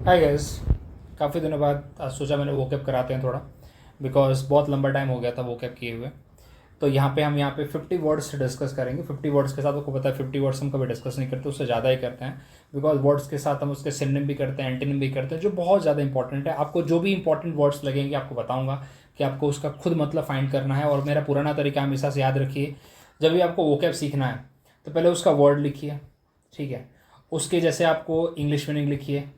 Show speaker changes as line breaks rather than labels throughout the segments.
Hi guys, काफ़ी दिनों बाद आज सोचा मैंने वोकैब कराते हैं थोड़ा, बिकॉज बहुत लंबा टाइम हो गया था वोकैब किए हुए। तो यहाँ पे 50 वर्ड्स डिस्कस करेंगे। 50 वर्ड्स के साथ आपको पता है 50 वर्ड्स हम कभी डिस्कस नहीं करते, उससे ज़्यादा ही करते हैं। बिकॉज वर्ड्स के साथ हम उसके सिनोनिम भी करते हैं, एंटोनिम भी करते हैं, जो बहुत ज़्यादा इंपॉर्टेंट है। आपको जो भी इंपॉर्टेंट वर्ड्स लगेंगे आपको बताऊँगा कि आपको उसका खुद मतलब फाइंड करना है। और मेरा पुराना तरीका हमेशा से याद रखिए, जब भी आपको वोकैब सीखना है तो पहले उसका वर्ड लिखिए, ठीक है। उसके जैसे आपको इंग्लिश मीनिंग लिखिए,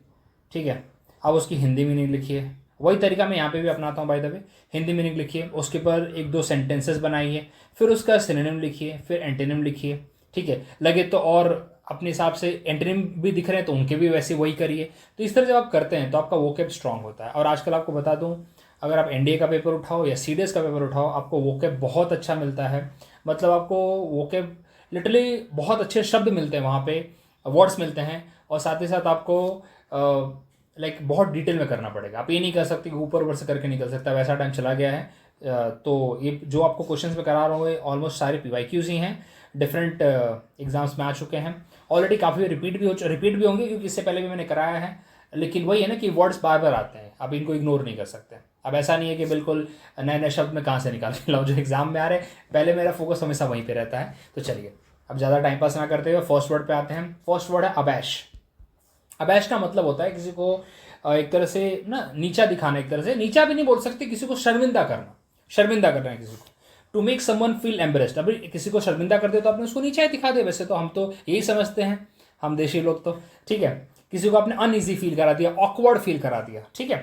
ठीक है। अब उसकी हिंदी मीनिंग लिखिए। वही तरीका मैं यहाँ पे भी अपनाता हूँ by the way. Hindi meaning लिखिए, उसके ऊपर एक दो सेंटेंसेस बनाइए, फिर उसका सिनोनिम लिखिए, फिर एंटोनिम लिखिए, ठीक है। लगे तो और अपने हिसाब से एंटोनिम भी दिख रहे हैं तो उनके भी वैसे वही करिए। तो इस तरह जब आप करते हैं तो आपका वोकैब स्ट्रांग होता है। और आजकल आपको बता दूँ, अगर आप एनडीए का पेपर उठाओ या सीडीएस का पेपर उठाओ, आपको वोकैब बहुत अच्छा मिलता है। मतलब आपको वोकैब लिटरली बहुत अच्छे शब्द मिलते हैं वहाँ पे, वर्ड्स मिलते हैं। और साथ ही साथ आपको बहुत डिटेल में करना पड़ेगा। आप ये नहीं कर सकते कि ऊपर ऊपर से करके निकल सकता, वैसा टाइम चला गया है। तो ये जो आपको क्वेश्चंस में करा रहा हूँ ऑलमोस्ट सारे पीवाईक्यूज ही हैं, डिफरेंट एग्जाम्स में आ चुके हैं ऑलरेडी। काफ़ी रिपीट भी होंगे क्योंकि इससे पहले भी मैंने कराया है। लेकिन वही है ना कि वर्ड्स बार बार आते हैं, आप इनको इग्नोर नहीं कर सकते। अब ऐसा नहीं है कि बिल्कुल नए नए शब्द में कहाँ से निकाल के लाऊं जो एग्जाम में आ रहे हैं। पहले मेरा फोकस हमेशा वहीं पे रहता है। तो चलिए अब ज़्यादा टाइम पास ना करते हुए फर्स्ट वर्ड पे आते हैं। फर्स्ट वर्ड है अबैश। अबैश का मतलब होता है किसी को एक तरह से ना नीचा दिखाना, एक तरह से नीचा भी नहीं बोल सकते, किसी को शर्मिंदा करना। शर्मिंदा करना है किसी को, to make someone feel embarrassed. अभी किसी को शर्मिंदा कर दे तो आपने उसको नीचा ही दिखा दे। वैसे तो हम तो यही समझते हैं, हम देशी लोग तो, ठीक है। किसी को आपने अनईजी फील करा दिया, ऑकवर्ड फील करा दिया, ठीक है।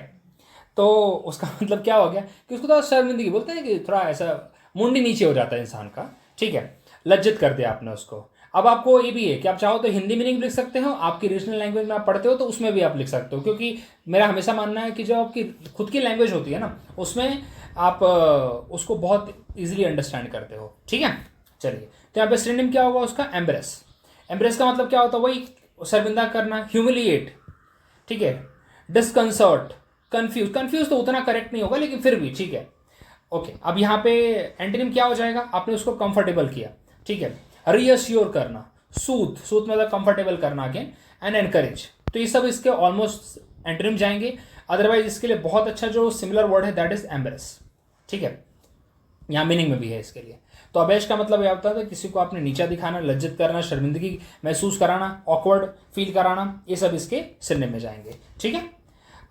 तो उसका मतलब क्या हो गया कि उसको तो शर्मिंदगी बोलते हैं कि थोड़ा ऐसा मुंडी नीचे हो जाता है इंसान का, ठीक है। लज्जित कर दिया आपने उसको। अब आपको ये भी है कि आप चाहो तो हिंदी मीनिंग लिख सकते हो, आपकी रीजनल लैंग्वेज में आप पढ़ते हो तो उसमें भी आप लिख सकते हो। क्योंकि मेरा हमेशा मानना है कि जो आपकी खुद की लैंग्वेज होती है ना, उसमें आप उसको बहुत इजीली अंडरस्टैंड करते हो, ठीक है। चलिए, तो यहाँ पे सिनोनिम क्या होगा उसका? एम्ब्रेस। एम्ब्रेस का मतलब क्या होता है? वही शर्मिंदा करना, ह्यूमिलिएट, ठीक है। डिस्कंसर्ट, कंफ्यूज। कंफ्यूज तो उतना करेक्ट नहीं होगा लेकिन फिर भी ठीक है, ओके। अब यहाँ पे एंटोनिम क्या हो जाएगा? आपने उसको कंफर्टेबल किया, ठीक है। रीअश्योर करना, सूथ, सूथ मतलब कंफर्टेबल करना अगेन, एंड एनकरेज। तो ये सब इसके ऑलमोस्ट एंटोनिम जाएंगे। अदरवाइज इसके लिए बहुत अच्छा जो सिमिलर वर्ड है दैट इज एम्बेरस, ठीक है। यहाँ मीनिंग में भी है इसके लिए। तो अबैश का मतलब यह होता है किसी को आपने नीचा दिखाना, लज्जित करना, शर्मिंदगी महसूस कराना, ऑकवर्ड फील कराना, ये सब इसके सिरने में जाएंगे, ठीक है।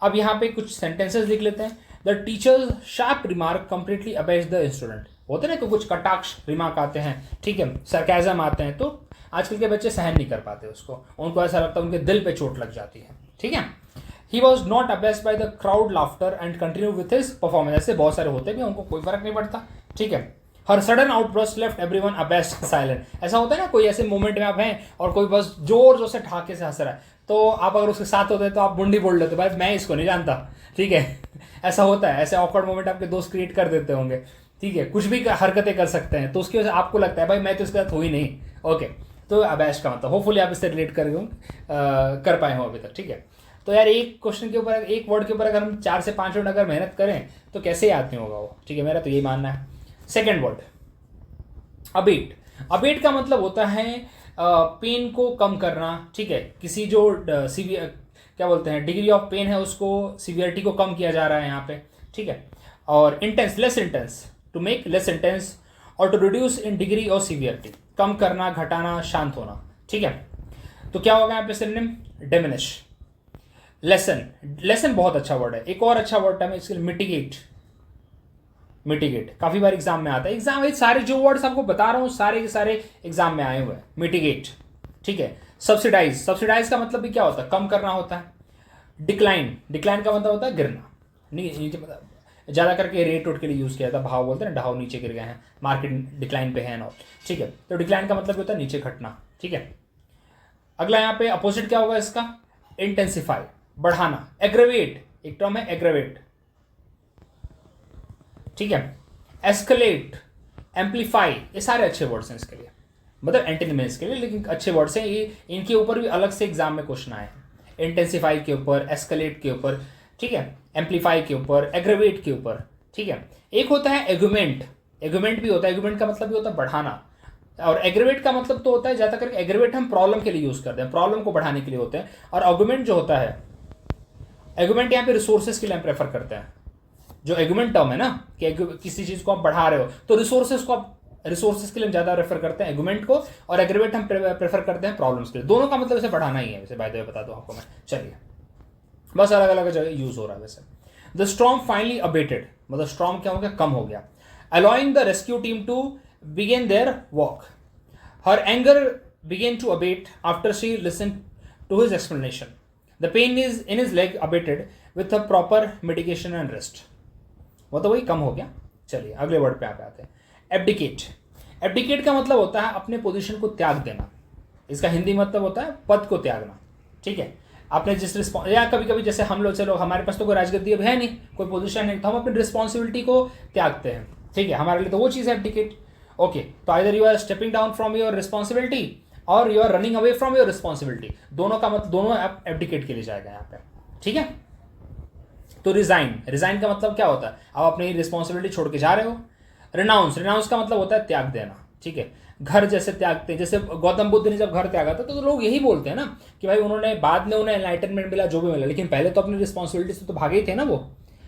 अब यहाँ पे कुछ सेंटेंसेस लिख लेते हैं। The teacher sharp remark completely abash the student. होते ना कि कुछ कटाक्ष रिमार्क आते हैं, ठीक है, सरकाजम आते हैं, तो आजकल के बच्चे सहन नहीं कर पाते उसको, उनको ऐसा लगता है उनके दिल पे चोट लग जाती है, ठीक है। He was not abashed by the crowd laughter and continue with his performance. ऐसे बहुत सारे होते भी, उनको कोई फर्क नहीं पड़ता, ठीक है। Her sudden outburst left everyone abashed silent. ऐसा होता है ना, कोई ऐसे मोमेंट में आप हैं और कोई बस जोर जोर से ठहाके से हंस रहा है, तो आप अगर उसके साथ होते हैं तो आप बुंडी बोल लेते, भाई मैं इसको नहीं जानता, ठीक है। ऐसा होता है, ऐसे ऑकवर्ड मोमेंट आपके दोस्त क्रिएट कर देते होंगे, ठीक है। कुछ भी हरकतें कर सकते हैं तो उसकी वजह से आपको लगता है भाई मैं तो इसके साथ हुई नहीं, ओके। तो अबैश का मतलब होपफुली आप इससे रिलेट कर पाए हो अभी तक, ठीक है। तो यार एक क्वेश्चन के ऊपर, एक वर्ड के ऊपर अगर हम 4 से 5 मिनट अगर मेहनत करें तो कैसे याद नहीं होगा वो, ठीक है। मेरा तो यही मानना है। Second word abate. अबेट का मतलब होता है पेन को कम करना, ठीक है। किसी जो सीवियर क्या बोलते हैं डिग्री ऑफ पेन है उसको, सीवियरिटी को कम किया जा रहा है यहाँ पे, ठीक है। और intense, less intense, to make less intense, और to reduce in degree of severity, कम करना, घटाना, शांत होना, ठीक है। तो क्या होगा यहाँ पे सिनोनिम? डिमिनिश। लेसन, लेसन बहुत अच्छा वर्ड है। एक और अच्छा वर्ड है इसके लिए, मिटिगेट। मिटिगेट काफी बार एग्जाम में आता है। एग्जाम सारे जो वर्ड्स आपको बता रहा हूं सारे के सारे एग्जाम में आए हुए हैं। मिटिगेट, ठीक है। सब्सिडाइज, सब्सिडाइज का मतलब भी क्या होता है? कम करना होता है। डिक्लाइन, डिक्लाइन का मतलब होता है गिरना, नीचे, मतलब ज्यादा करके रेट उठ के लिए यूज किया था, भाव बोलते हैं ना, ढाव नीचे गिर गए हैं, मार्केट डिक्लाइन पे है ना, ठीक है। तो डिक्लाइन का मतलब होता है नीचे घटना, ठीक है। अगला यहाँ पे अपोजिट क्या होगा इसका? इंटेंसिफाई, बढ़ाना। एग्रेवेट, एक टर्म है एग्रेवेट, ठीक है। एस्केलेट, एम्पलीफाई, ये सारे अच्छे वर्ड्स हैं इसके लिए, मतलब एंटीनिमस के लिए, लेकिन अच्छे वर्ड्स हैं ये। इनके ऊपर भी अलग से एग्जाम में क्वेश्चन आए हैं। इंटेंसिफाई के ऊपर, एस्केलेट के ऊपर, ठीक है, एम्पलीफाई के ऊपर, एग्रेवेट के ऊपर, ठीक है। एक होता है एगुमेंट, एगुमेंट भी होता है। एगुमेंट का मतलब भी होता है बढ़ाना, और एग्रेवेट का मतलब तो होता है ज्यादा करके एग्रेवेट हम प्रॉब्लम के लिए यूज करते हैं, प्रॉब्लम को बढ़ाने के लिए होते हैं। और आर्गुमेंट जो होता है एगुमेंट यहाँ पे रिसोर्सेज के लिए हम प्रेफर करते हैं। जो एगुमेंट टर्म है ना कि किसी चीज़ को आप बढ़ा रहे हो तो रिसोर्सेज के लिए हम ज़्यादा रेफर करते हैं एगुमेंट को, और एग्रीवेट हम प्रेफर करते हैं प्रॉब्लम्स के लिए। दोनों का मतलब वैसे बढ़ाना ही है, वैसे बाय द वे बता दूं आपको मैं। चलिए, बस अलग अलग जगह यूज हो रहा है वैसे। द स्टॉर्म फाइनली अबेटेड, मतलब स्टॉर्म क्या हो गया, कम हो गया, allowing the rescue team to begin their walk. Her anger began to abate after she listen to his explanation. The pain is in his leg abated with a proper medication and rest. वो तो वही कम हो गया। चलिए अगले word पे आते हैं, एब्डिकेट। एब्डिकेट का मतलब होता है अपने पोजीशन को त्याग देना। इसका हिंदी मतलब होता है पद को त्यागना। ठीक है, आपने जिस या कभी कभी जैसे हम लोग, चलो हमारे पास तो कोई राजगद्दी अब है नहीं, कोई पोजीशन नहीं, तो हम अपनी रिस्पॉन्सिबिलिटी को त्यागते हैं। ठीक है, हमारे लिए तो वो चीज़ है एब्डिकेट। ओके, तो either you are stepping down from your responsibility or you are running away from your responsibility. दोनों का मतलब, दोनों एब्डिकेट के लिए जाएगा यहाँ पे। ठीक है, तो रिजाइन का मतलब क्या होता है, आप अपनी रिस्पॉन्सिबिलिटी छोड़ के जा रहे हो। रिनाउंस का मतलब होता है त्याग देना। ठीक है, घर जैसे त्यागते हैं, जैसे गौतम बुद्ध ने जब घर त्यागा था तो लोग यही बोलते हैं ना कि भाई उन्होंने बाद में उन्हें एनलाइटनमेंट मिला, जो भी मिला, लेकिन पहले तो अपनी रिस्पॉन्सिबिलिटी से तो भागे ही थे ना वो,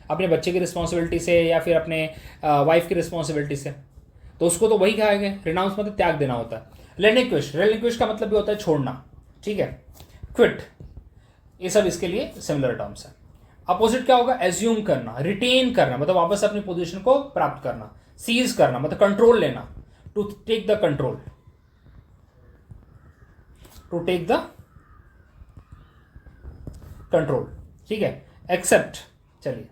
अपने बच्चे की रिस्पॉन्सिबिलिटी से या फिर अपने वाइफ की रिस्पॉन्सिबिलिटी से। तो उसको तो वही कहा गया। रिनाउंस मतलब त्याग देना होता है। रेलिक्विश का मतलब भी होता है छोड़ना। ठीक है, क्विट, ये सब इसके लिए सिमिलर टर्म्स है। अपोजिट क्या होगा, एज्यूम करना, रिटेन करना, मतलब वापस अपनी पोजीशन को प्राप्त करना। सीज करना मतलब कंट्रोल लेना, to take the control, to take the control. ठीक है, एक्सेप्ट। चलिए,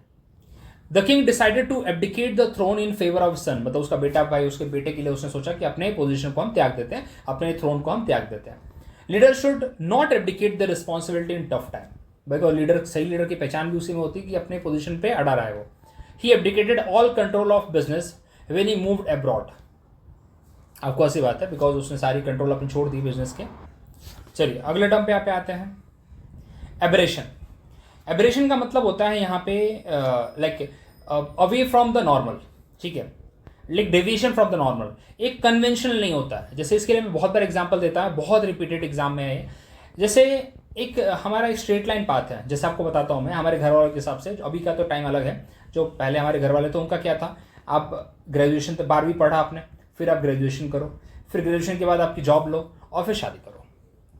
the king decided to abdicate the throne in favour of son, मतलब उसका बेटा भाई, उसके बेटे के लिए उसने सोचा कि अपने पोजीशन को हम त्याग देते हैं, अपने थ्रोन को हम त्याग देते हैं। Leader should not abdicate the responsibility in tough time, because leader, सही लीडर की पहचान भी उसी में होती है कि अपने पोजीशन पे अड़ा रहा है वो। He abdicated all control of business when he moved abroad. आपको ऐसी बात है, बिकॉज उसने सारी कंट्रोल अपनी छोड़ दी बिजनेस के। चलिए अगले टर्म पे यहाँ पे आते हैं, एबरेशन। एबरेशन का मतलब होता है यहाँ पे like away from the normal. ठीक है, like deviation from the normal, एक कन्वेंशनल नहीं होता है। जैसे इसके लिए मैं बहुत बार एग्जांपल देता है, बहुत रिपीटेड एग्जाम में है। जैसे एक हमारा एक स्ट्रेट लाइन पाथ है, जैसे आपको बताता हूँ मैं हमारे घर वालों के हिसाब से। अभी का तो टाइम अलग है, जो पहले हमारे घर वाले थे उनका क्या था, आप ग्रेजुएशन तक 12वीं पढ़ा आपने, फिर आप ग्रेजुएशन करो, फिर ग्रेजुएशन के बाद आपकी जॉब लो और फिर शादी करो।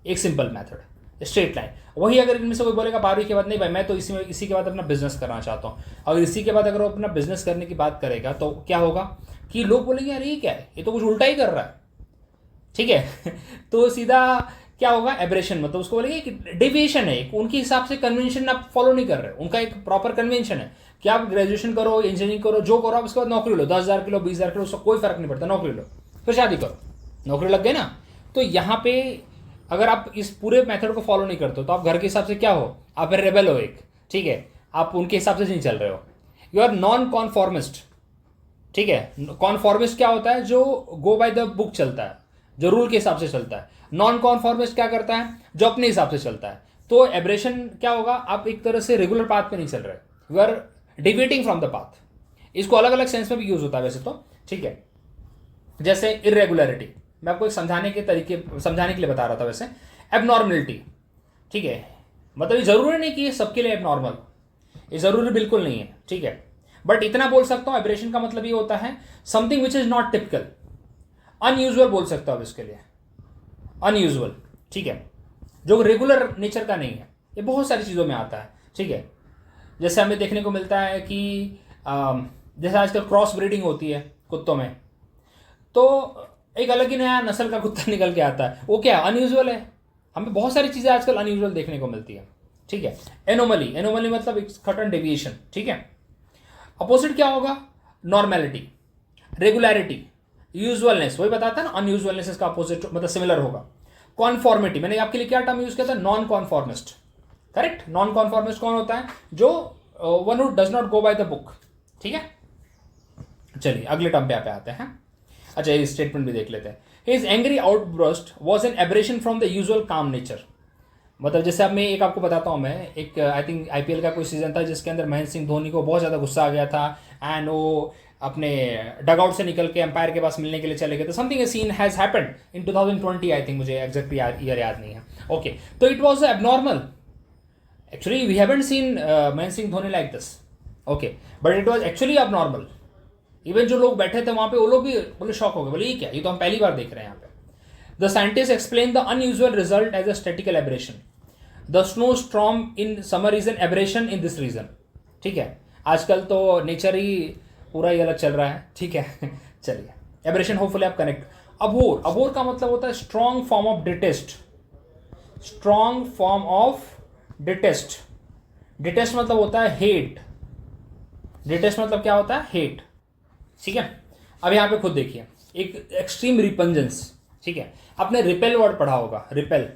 एक सिंपल मेथड, स्ट्रेट लाइन। वही अगर इनमें से कोई बोलेगा 12वीं के बाद नहीं भाई मैं तो इसी के बाद अपना बिजनेस करना चाहता हूँ, और इसी के बाद अगर वो अपना बिजनेस करने की बात करेगा तो क्या होगा कि लोग बोलेंगे यार ये क्या है, ये तो कुछ उल्टा ही कर रहा है। ठीक है तो सीधा क्या होगा, एब्रेशन, मतलब उसको बोलेंगे कि डेविएशन है, उनके हिसाब से कन्वेंशन आप फॉलो नहीं कर रहे। उनका एक प्रॉपर कन्वेंशन है कि आप ग्रेजुएशन करो, इंजीनियरिंग करो, जो करो, आप उसके बाद नौकरी लो, 10,000 किलो 20,000 किलो, उसका कोई फर्क नहीं पड़ता, नौकरी लो, फिर शादी करो, नौकरी लग गई ना। तो यहाँ पे अगर आप इस पूरे मेथड को फॉलो नहीं करते हो तो आप घर के हिसाब से क्या हो, आप रेबेल हो एक। ठीक है, आप उनके हिसाब से नहीं चल रहे हो, यू आर नॉन कॉन्फॉर्मिस्ट। ठीक है, कॉन्फॉर्मिस्ट क्या होता है, जो गो बाय द बुक चलता है, जो रूल के हिसाब से चलता है। नॉन कॉन्फॉर्मिस्ट क्या करता है, जो अपने हिसाब से चलता है। तो एब्रेशन क्या होगा, आप एक तरह से रेगुलर पाथ पे नहीं चल रहे, you are deviating from the path. इसको अलग अलग सेंस में भी यूज होता है वैसे तो। ठीक है, जैसे इरेगुलरिटी, मैं आपको एक समझाने के लिए बता रहा था वैसे। एबनॉर्मलिटी, ठीक है, मतलब ये जरूरी नहीं कि ये सबके लिए एबनॉर्मल, ये जरूरी बिल्कुल नहीं है। ठीक है, बट इतना बोल सकता हूं, एब्रेशन का मतलब ये होता है something which is not typical, unusual बोल सकता हूं इसके लिए, अनयूजुअल। ठीक है, जो रेगुलर नेचर का नहीं है, ये बहुत सारी चीज़ों में आता है। ठीक है, जैसे हमें देखने को मिलता है कि जैसे आजकल क्रॉस ब्रीडिंग होती है कुत्तों में, तो एक अलग ही नया नस्ल का कुत्ता निकल के आता है, वो क्या अनयूजुअल है। हमें बहुत सारी चीज़ें आजकल अनयूजुअल देखने को मिलती है। ठीक है, एनोमली मतलब एक सडन डेविएशन। ठीक है, अपोजिट क्या होगा, नॉर्मेलिटी, रेगुलरिटी, यूजुअलनेस, वही बताता है ना, अनयूजुअलनेस इसका अपोजिट मतलब सिमिलर होगा। कॉन्फॉर्मिटी, मैंने आपके लिए क्या टर्म यूज किया था, नॉन कॉन्फॉर्मिस्ट। करेक्ट, नॉन कॉन्फॉर्मिस्ट कौन होता है, जो one who does not go by the book. ठीक है, चलिए अगले टर्म पे आते हैं। अच्छा, ये स्टेटमेंट भी देख लेते हैं। His angry outburst was an aberration from the usual calm nature. मतलब जैसे अब मैं एक आपको बताता हूँ, मैं एक आई थिंक आईपीएल का कोई सीजन था जिसके अंदर महेंद्र सिंह धोनी को बहुत ज़्यादा गुस्सा आ गया था, एंड वो अपने डगआउट से निकल के एम्पायर के पास मिलने के लिए चले गए थे। Something a scene has happened in 2020 I think, मुझे एग्जैक्ट ईयर याद नहीं है। ओके, तो it was abnormal, Actually, we haven't seen Mahendra Singh Dhoni like this. Okay, but it was actually abnormal. Even जो लोग बैठे थे वहां पे वो लोग भी बोले शॉक हो गए, बोले ये क्या, ये तो हम पहली बार देख रहे हैं यहाँ पे. The scientist explain the unusual result as a statistical aberration. The snow storm in summer is an aberration in this region. ठीक है, आजकल तो नेचर ही पूरा ही अलग चल रहा है. ठीक है चलिए, एब्रेशन होपफुली आप कनेक्ट. अबोर, अबोर का मतलब होता है strong form of detest. Strong form of detest. Detest मतलब होता है हेट. डिटेस्ट मतलब क्या होता है, हेट. ठीक है, अब यहां पे खुद देखिए, एक एक्सट्रीम रिपंजेंस. ठीक है, आपने रिपेल वर्ड पढ़ा होगा. रिपेल,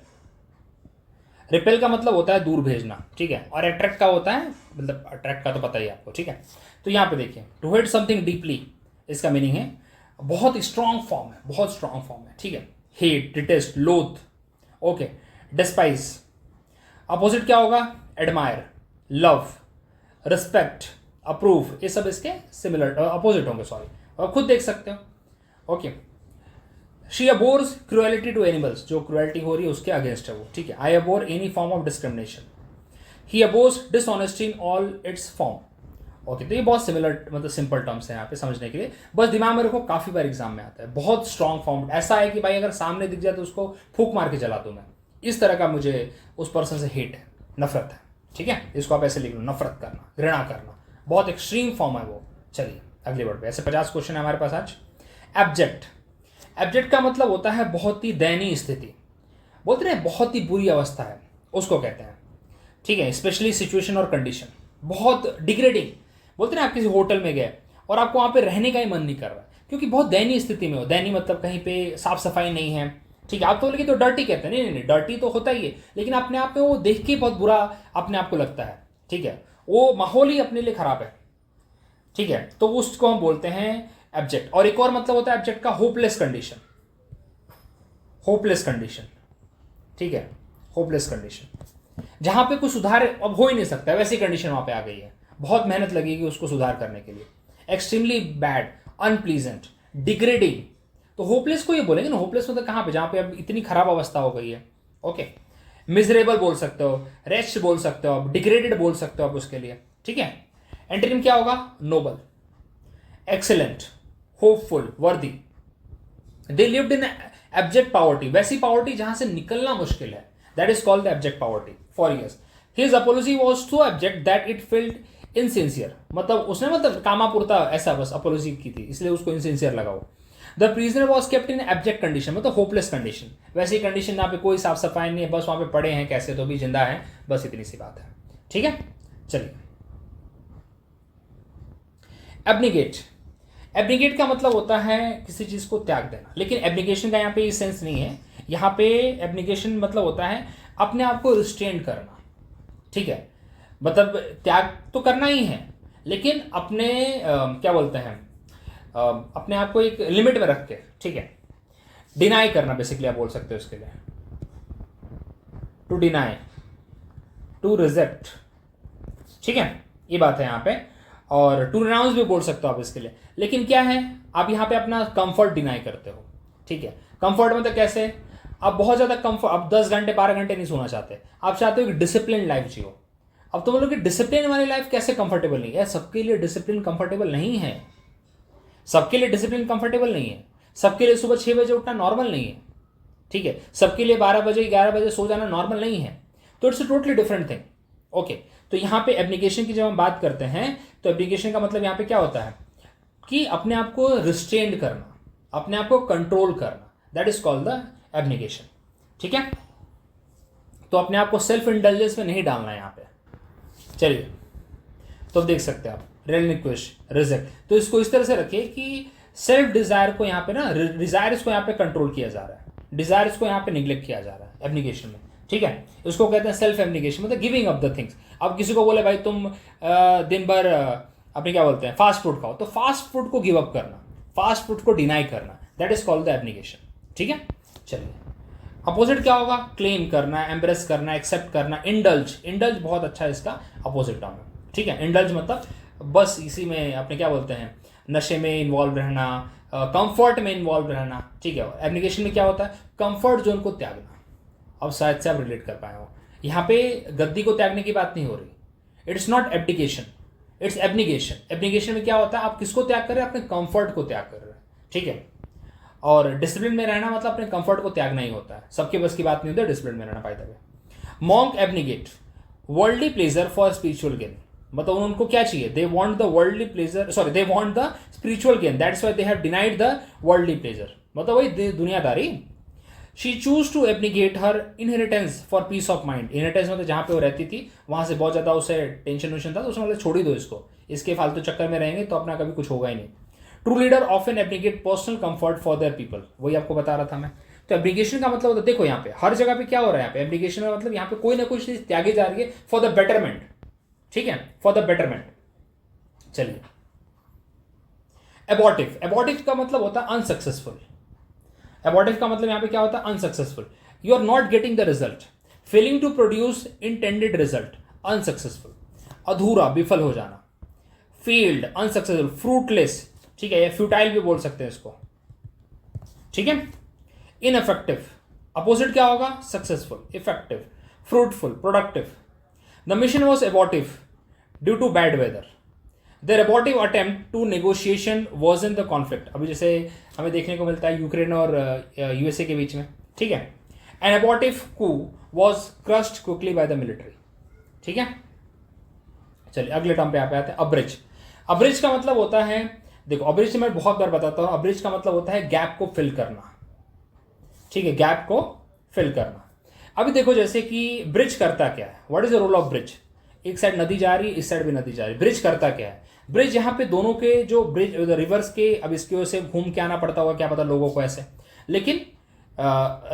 रिपेल का मतलब होता है दूर भेजना. ठीक है, और अट्रैक्ट का होता है, मतलब अट्रैक्ट का तो पता ही है आपको. ठीक है, तो यहां पे देखिए, टू हेट समथिंग डीपली, इसका मीनिंग है बहुत स्ट्रांग फॉर्म है, बहुत स्ट्रांग फॉर्म है. ठीक है, हेट, डिटेस्ट, लोथ. Okay, despise. अपोजिट क्या होगा, एडमायर, लव, रिस्पेक्ट, अप्रूव. ये सब इसके सिमिलर अपोजिट होंगे. सॉरी, और खुद देख सकते हो. Okay, she abhors cruelty to animals. जो क्रुएलिटी हो रही है उसके अगेंस्ट है वो. ठीक है, I abhor any form of discrimination. He abhors dishonesty in all its form. Okay, तो ये बहुत सिमिलर, मतलब सिंपल टर्म्स हैं यहाँ पे समझने के लिए. बस दिमाग में रखो, काफी बार एग्जाम में आता है. बहुत स्ट्रॉन्ग फॉर्म, ऐसा है कि भाई अगर सामने दिख जाए तो उसको फूक मार के जला दूं मैं. इस तरह का मुझे उस पर्सन से हेट है, नफरत है. ठीक है, इसको आप ऐसे लिख लो, नफरत करना, घृणा करना. बहुत एक्सट्रीम फॉर्म है वो. चलिए अगले वर्ड पे. ऐसे 50 क्वेश्चन है हमारे पास आज. एब्जेक्ट. एब्जेक्ट का मतलब होता है बहुत ही दयनीय स्थिति. बोलते हैं बहुत ही बुरी अवस्था है, उसको कहते हैं. ठीक है, स्पेशली सिचुएशन और कंडीशन. बहुत डिग्रेडिंग. बोलते हैं आप किसी होटल में गए और आपको वहां पे रहने का ही मन नहीं कर रहा क्योंकि बहुत दयनीय स्थिति में हो. दयनीय मतलब कहीं पे साफ सफाई नहीं है. ठीक है, आप तो लेकिन तो डर्टी कहते हैं. नहीं, डर्टी तो होता ही है, लेकिन अपने आप में वो देख के बहुत बुरा अपने आप को लगता है. ठीक है, वो माहौल ही अपने लिए खराब है. ठीक है, तो उसको हम बोलते हैं एब्जेक्ट. और एक और मतलब होता है एब्जेक्ट का, होपलेस कंडीशन. Hopeless condition. ठीक है, होपलेस कंडीशन, जहां पे कुछ सुधार अब हो ही नहीं सकता, वैसी कंडीशन वहां पे आ गई है. बहुत मेहनत लगेगी उसको सुधार करने के लिए. Extremely bad, unpleasant, degrading. तो होपलेस को ये बोलेंगे ना. होपलेस मतलब कहां पे, जहां पे अब इतनी खराब अवस्था हो गई है. ओके, मिजरेबल बोल सकते हो, रेस्ट बोल सकते हो आप, डिग्रेडेड बोल सकते हो आप उसके लिए. ठीक है, एंटोनिम क्या होगा, नोबल, एक्सेलेंट, होपफुल, वर्दी. They lived in abject poverty. वैसी पॉवर्टी जहां से निकलना मुश्किल है. That is called the abject poverty for years. His apology was so abject that it felt insincere. मतलब उसने मतलब कामापुरता ऐसा बस अपोलॉजी की थी, इसलिए उसको इनसिंसियर लगा वो. The prisoner was kept in abject condition, मतलब होपलेस कंडीशन. वैसी कंडीशन जहां पे कोई साफ सफाई नहीं है, बस वहां पे पड़े हैं कैसे तो भी जिंदा है, बस इतनी सी बात है. ठीक है, चलिए. एब्निगेट. एब्निगेट का मतलब होता है किसी चीज को त्याग देना, लेकिन एब्निगेशन का यहाँ पे सेंस नहीं है. यहाँ पे एब्निगेशन मतलब होता है अपने आप को रिस्ट्रेन करना. ठीक है, मतलब त्याग तो करना ही है, लेकिन अपने क्या बोलते हैं, अपने आप को एक लिमिट में रख के. ठीक है, डिनाई करना बेसिकली आप बोल सकते हो इसके लिए. To deny, to reject. ठीक है, ये बात है यहाँ पे. और टू रिनाउंस भी बोल सकते हो आप इसके लिए. लेकिन क्या है, आप यहाँ पे अपना कंफर्ट डिनाई करते हो. ठीक है, कंफर्ट मतलब कैसे, आप बहुत ज्यादा कंफर्ट, आप 10 घंटे 12 घंटे नहीं सोना चाहते, आप चाहते हो कि डिसिप्लिन लाइफ जियो. अब तो बोलो कि डिसिप्लिन वाली लाइफ कैसे कंफर्टेबल नहीं है. सबके लिए डिसिप्लिन कंफर्टेबल नहीं है. सबके लिए डिसिप्लिन कंफर्टेबल नहीं है. सबके लिए सुबह 6 बजे उठना नॉर्मल नहीं है. ठीक है, सबके लिए 12 बजे 11 बजे सो जाना नॉर्मल नहीं है. तो it's a totally different thing. Okay, तो यहाँ पे एब्निगेशन की जब हम बात करते हैं तो एब्निगेशन का मतलब यहाँ पे क्या होता है कि अपने आप को रिस्ट्रेंड करना, अपने आप को कंट्रोल करना. That is called the abnegation. ठीक है, तो अपने आप को सेल्फ इंडल्जेंस में नहीं डालना है यहाँ पे. चलिए, तो देख सकते हैं आप, रेलिक्विश, रिजेक्ट. तो इसको इस तरह से रखिए कि सेल्फ डिजायर को यहाँ पे ना, डिजायर्स को यहाँ पे कंट्रोल किया जा रहा है, डिजायर्स को यहाँ पे निग्लेक्ट किया जा रहा है एब्निगेशन में. ठीक है, इसको कहते हैं सेल्फ एब्निगेशन, मतलब गिविंग अप द थिंग्स. अब किसी को बोले भाई तुम दिन भर अपने क्या बोलते हैं फास्ट फूड खाओ, तो फास्ट फूड को गिव अप करना, फास्ट फूड को डिनाई करना, that is called the abnegation. ठीक है, चलिए. अपोजिट क्या होगा, क्लेम करना, एम्ब्रेस करना, एक्सेप्ट करना, इंडल्ज. इंडल्ज बहुत अच्छा है इसका अपोजिट टर्म है. ठीक है, इंडल्ज मतलब बस इसी में अपने क्या बोलते हैं, नशे में इन्वॉल्व रहना, कंफर्ट में इन्वॉल्व रहना. ठीक है, एब्निगेशन में क्या होता है, कंफर्ट जोन को त्यागना. अब शायद से आप रिलेट कर पाए हो. यहाँ पे गद्दी को त्यागने की बात नहीं हो रही। It's not abdication, it's abnegation. Abnegation में क्या होता है, आप किसको त्याग कर रहे हैं, अपने कंफर्ट को त्याग कर रहे हैं, ठीक है। और डिसिप्लिन में रहना मतलब अपने कंफर्ट को त्यागना ही होता है, सबके बस की बात नहीं होती डिसिप्लिन में रहना। फायदा है monk abnegate worldly pleasure for spiritual gain, मतलब उनको क्या चाहिए, they want the worldly pleasure, sorry they want the spiritual gain, that's why they have denied the worldly pleasure, मतलब वही दुनियादारी। She choose to abnegate her inheritance for peace of mind. Inheritance मतलब जहाँ पे वो रहती थी वहाँ से बहुत ज़्यादा उसे टेंशन वेंशन था, तो उसने मतलब छोड़ ही दो इसको, इसके फालतू चक्कर में रहेंगे तो अपना कभी कुछ होगा ही नहीं। True leader often abnegate personal comfort for their people, वही आपको बता रहा था मैं। तो एब्निगेशन का मतलब होता है, देखो यहाँ पे हर जगह पे क्या हो रहा है, यहाँ पे एब्निगेशन का मतलब यहाँ पे कोई ना कोई चीज त्यागी जा रही है फॉर द बेटरमेंट, ठीक है, फॉर द बेटरमेंट। चलिए एबॉर्टिव, एबॉर्टिव का मतलब होता है अनसक्सेसफुल। एबॉर्टिव का मतलब यहाँ पे क्या होता है, unsuccessful. You are not getting the result, failing to produce intended result, unsuccessful, अधूरा, विफल हो जाना। फेल्ड, अनसक्सेसफुल, फ्रूटलेस, ठीक है, या फ्यूटाइल भी बोल सकते हैं इसको, ठीक है। इनइफेक्टिव, अपोजिट क्या होगा, successful, effective, fruitful, productive. The mission was abortive due to bad weather. Their abortive attempt to negotiation was in the conflict, अभी जैसे हमें देखने को मिलता है यूक्रेन और यूएसए के बीच में, ठीक है। An abortive coup was crushed quickly by the military, ठीक है। चलिए अगले टर्म पे यहाँ पे आते हैं, अब्रिज। अब्रिज का मतलब होता है, देखो अब्रिज मैं बहुत बार बताता हूँ, अब्रिज का मतलब होता है गैप को फिल करना, ठीक है, गैप को फिल करना। अभी देखो जैसे कि ब्रिज करता क्या है, what is the role of bridge, एक साइड नदी जा रही है, इस साइड भी नदी जा रही है, ब्रिज करता क्या है, ब्रिज यहाँ पे दोनों के जो ब्रिज रिवर्स के, अब इसकी वजह से घूम के आना पड़ता होगा क्या पता लोगों को ऐसे, लेकिन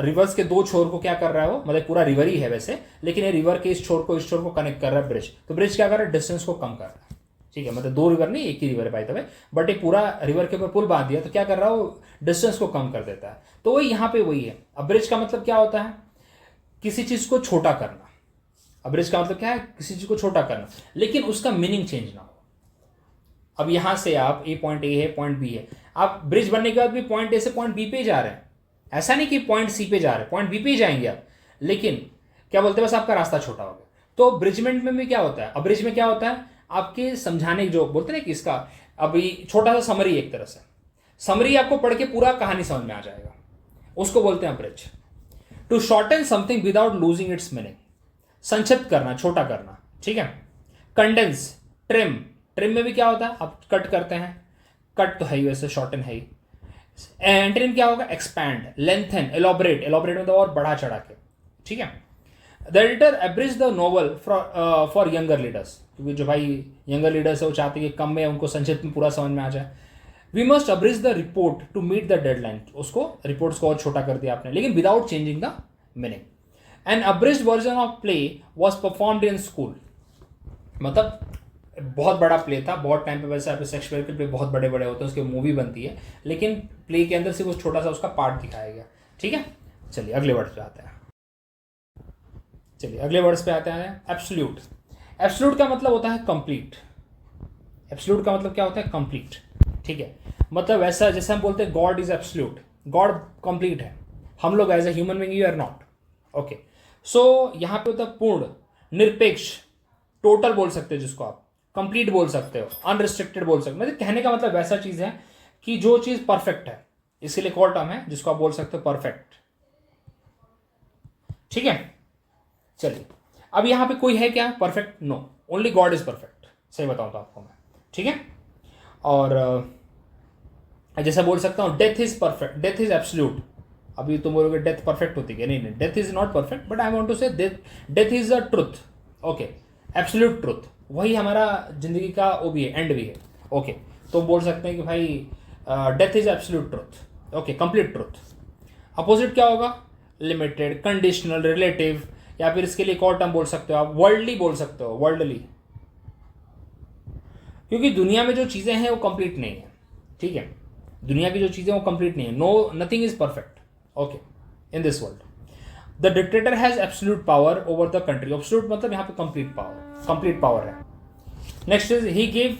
रिवर्स के दो छोर को क्या कर रहा है वो, मतलब पूरा रिवर ही है वैसे, लेकिन ये रिवर के इस छोर को कनेक्ट कर रहा है ब्रिज। तो ब्रिज क्या कर रहा है, डिस्टेंस को कम कर रहा है, ठीक है, मतलब दो रिवर नहीं एक ही रिवर है बाय द वे, बट ये पूरा रिवर के ऊपर पुल बांध दिया तो क्या कर रहा है वो, डिस्टेंस को कम कर देता है। तो वही यहाँ पे वही है। अब ब्रिज का मतलब क्या होता है, किसी चीज को छोटा करना। अब ब्रिज का मतलब क्या है, किसी चीज को छोटा करना, लेकिन उसका मीनिंग चेंज ना हो। अब यहां से आप ए पॉइंट ए है, पॉइंट बी है, आप ब्रिज बनने के बाद भी पॉइंट ए से पॉइंट बी पे जा रहे हैं, ऐसा नहीं कि पॉइंट सी पे जा रहे हैं, पॉइंट बी पे जाएंगे आप, लेकिन क्या बोलते हैं, बस आपका रास्ता छोटा हो गया। तो ब्रिजमेंट में भी क्या होता है, अब ब्रिज में क्या होता है, आपके समझाने जो बोलते हैं ना कि इसका अभी छोटा सा समरी, एक तरह से समरी आपको पढ़ के पूरा कहानी समझ में आ जाएगा, उसको बोलते हैं bridge. To shorten something without losing its meaning, संक्षिप्त करना, छोटा करना, ठीक है। कंडेंस, ट्रिम, ट्रिम में भी क्या होता है, आप कट करते हैं, कट तो है ही वैसे, शॉर्टन है ही। एंटरिन क्या होगा, एक्सपैंड, लेंथन, एलोबरेट, एलोबरेट में तो और बढ़ा चढ़ा के, ठीक है। The editor abridge the novel for younger leaders, क्योंकि जो भाई यंगर लीडर्स है वो चाहते हैं कि कम में उनको संक्षिप्त में पूरा समझ में आ जाए। We must abridge the report to meet the deadline, उसको रिपोर्ट्स को और छोटा कर दिया आपने, लेकिन without changing the meaning. An abridged version of play was performed in school, मतलब बहुत बड़ा प्ले था, बहुत टाइम पे वैसे आप शेक्सपियर के प्ले बहुत बड़े बड़े होते हैं, उसकी मूवी बनती है, लेकिन प्ले के अंदर सिर्फ उस छोटा सा उसका पार्ट दिखाया गया, ठीक है। चलिए अगले वर्ड्स पे आते हैं, चलिए अगले वर्ड्स पे आते हैं। एब्सोल्यूट, एब्सोल्यूट का मतलब होता है कंप्लीट, एब्सोल्यूट का मतलब क्या होता है, कंप्लीट, ठीक है। मतलब वैसा जैसे हम बोलते हैं God is absolute, God complete है, हम लोग as a human being you are not, okay. So यहाँ पे होता है पूर्ण, निरपेक्ष, टोटल बोल सकते हो जिसको आप, कंप्लीट बोल सकते हो, अनरिस्ट्रिक्टेड बोल सकते हो, मतलब कहने का मतलब वैसा चीज है कि जो चीज परफेक्ट है, इसके लिए एक और टर्म है जिसको आप बोल सकते हो परफेक्ट, ठीक है। चलिए अब यहां पे कोई है क्या perfect, no, only God is perfect, सही बताऊं तो आपको मैं, ठीक है। और जैसा बोल सकता हूं death is perfect, death is absolute. अभी तुम बोलोगे डेथ परफेक्ट होती है, नहीं, death is not perfect, but I want to say death is a truth, okay, absolute truth, वही हमारा जिंदगी का वो भी है, एंड भी है, ओके। तो बोल सकते हैं कि भाई death is absolute truth, okay, complete truth. Opposite क्या होगा, लिमिटेड, कंडीशनल, रिलेटिव, या फिर इसके लिए एक और टर्म बोल सकते हो आप, वर्ल्डली बोल सकते हो, वर्ल्डली, क्योंकि दुनिया में जो चीजें हैं वो कंप्लीट नहीं है, ठीक है, दुनिया की जो चीजें वो कंप्लीट नहीं है, no, nothing is perfect, okay, in this world. The dictator has absolute power over the country, absolute मतलब यहाँ पे कंप्लीट पावर है। Next is he give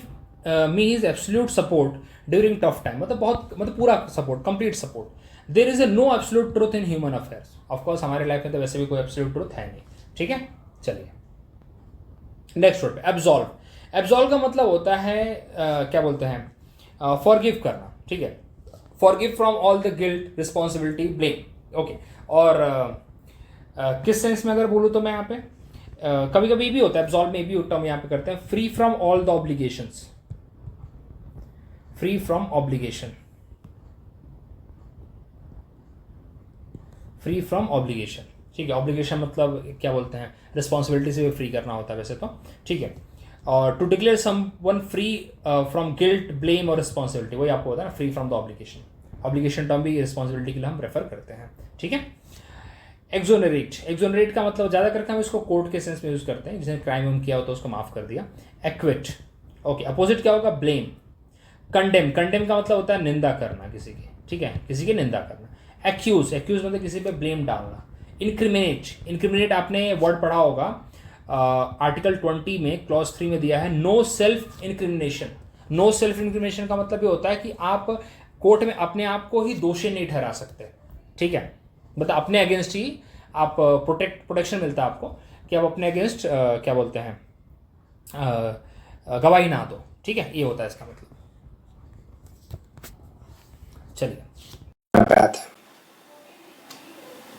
me his absolute support during tough time, मतलब पूरा support, complete support. There is no absolute truth in human affairs, of course हमारे life में तो वैसे भी कोई एब्सोल्यूट ट्रुथ है नहीं, ठीक है। चलिए नेक्स्ट वर्ड, एब्जॉल्व। एब्जॉल्व का मतलब होता है क्या बोलते हैं, फॉरगिव करना, ठीक है, forgive from all the guilt, responsibility, blame. Okay, और किस सेंस में अगर बोलूँ तो मैं यहाँ पे कभी कभी भी होता है, एब्जॉल्व में भी टर्म यहाँ पे करते हैं, free from all the obligations, free from obligation, free from obligation, ठीक है। ऑब्लिगेशन मतलब क्या बोलते हैं, रिस्पॉन्सिबिलिटी से फ्री करना होता है वैसे तो, ठीक है। और to declare someone free from guilt, blame और रिस्पॉन्सिबिलिटी, वही आपको होता है ना, free from the obligation. Obligation term भी रिस्पॉन्सिबिलिटी के लिए हम रेफर करते हैं, ठीक है। एक्सोनरेट, एक्सोनरेट का मतलब ज़्यादा करके हम इसको कोर्ट के सेंस में यूज़ करते हैं, जिसने क्राइम हम किया हो तो उसको माफ़ कर दिया। एक्विट, ओके, अपोजिट क्या होगा, ब्लेम। कंडेम, कंडेम का मतलब होता है निंदा करना किसी की, ठीक है, किसी की निंदा करना। एक्यूज, एक्यूज मतलब किसी पे ब्लेम डालना। इंक्रिमिनेट, इंक्रिमिनेट आपने वर्ड पढ़ा होगा, आर्टिकल 20 में क्लॉज 3 में दिया है, no self incrimination. No self incrimination का मतलब ये होता है कि आप कोर्ट में अपने आप को ही दोषी नहीं ठहरा सकते, ठीक है, मतलब अपने अगेंस्ट ही आप प्रोटेक्शन मिलता है आपको कि आप अपने अगेंस्ट क्या बोलते हैं, गवाही ना दो, ठीक है, ये होता है इसका मतलब। चलिए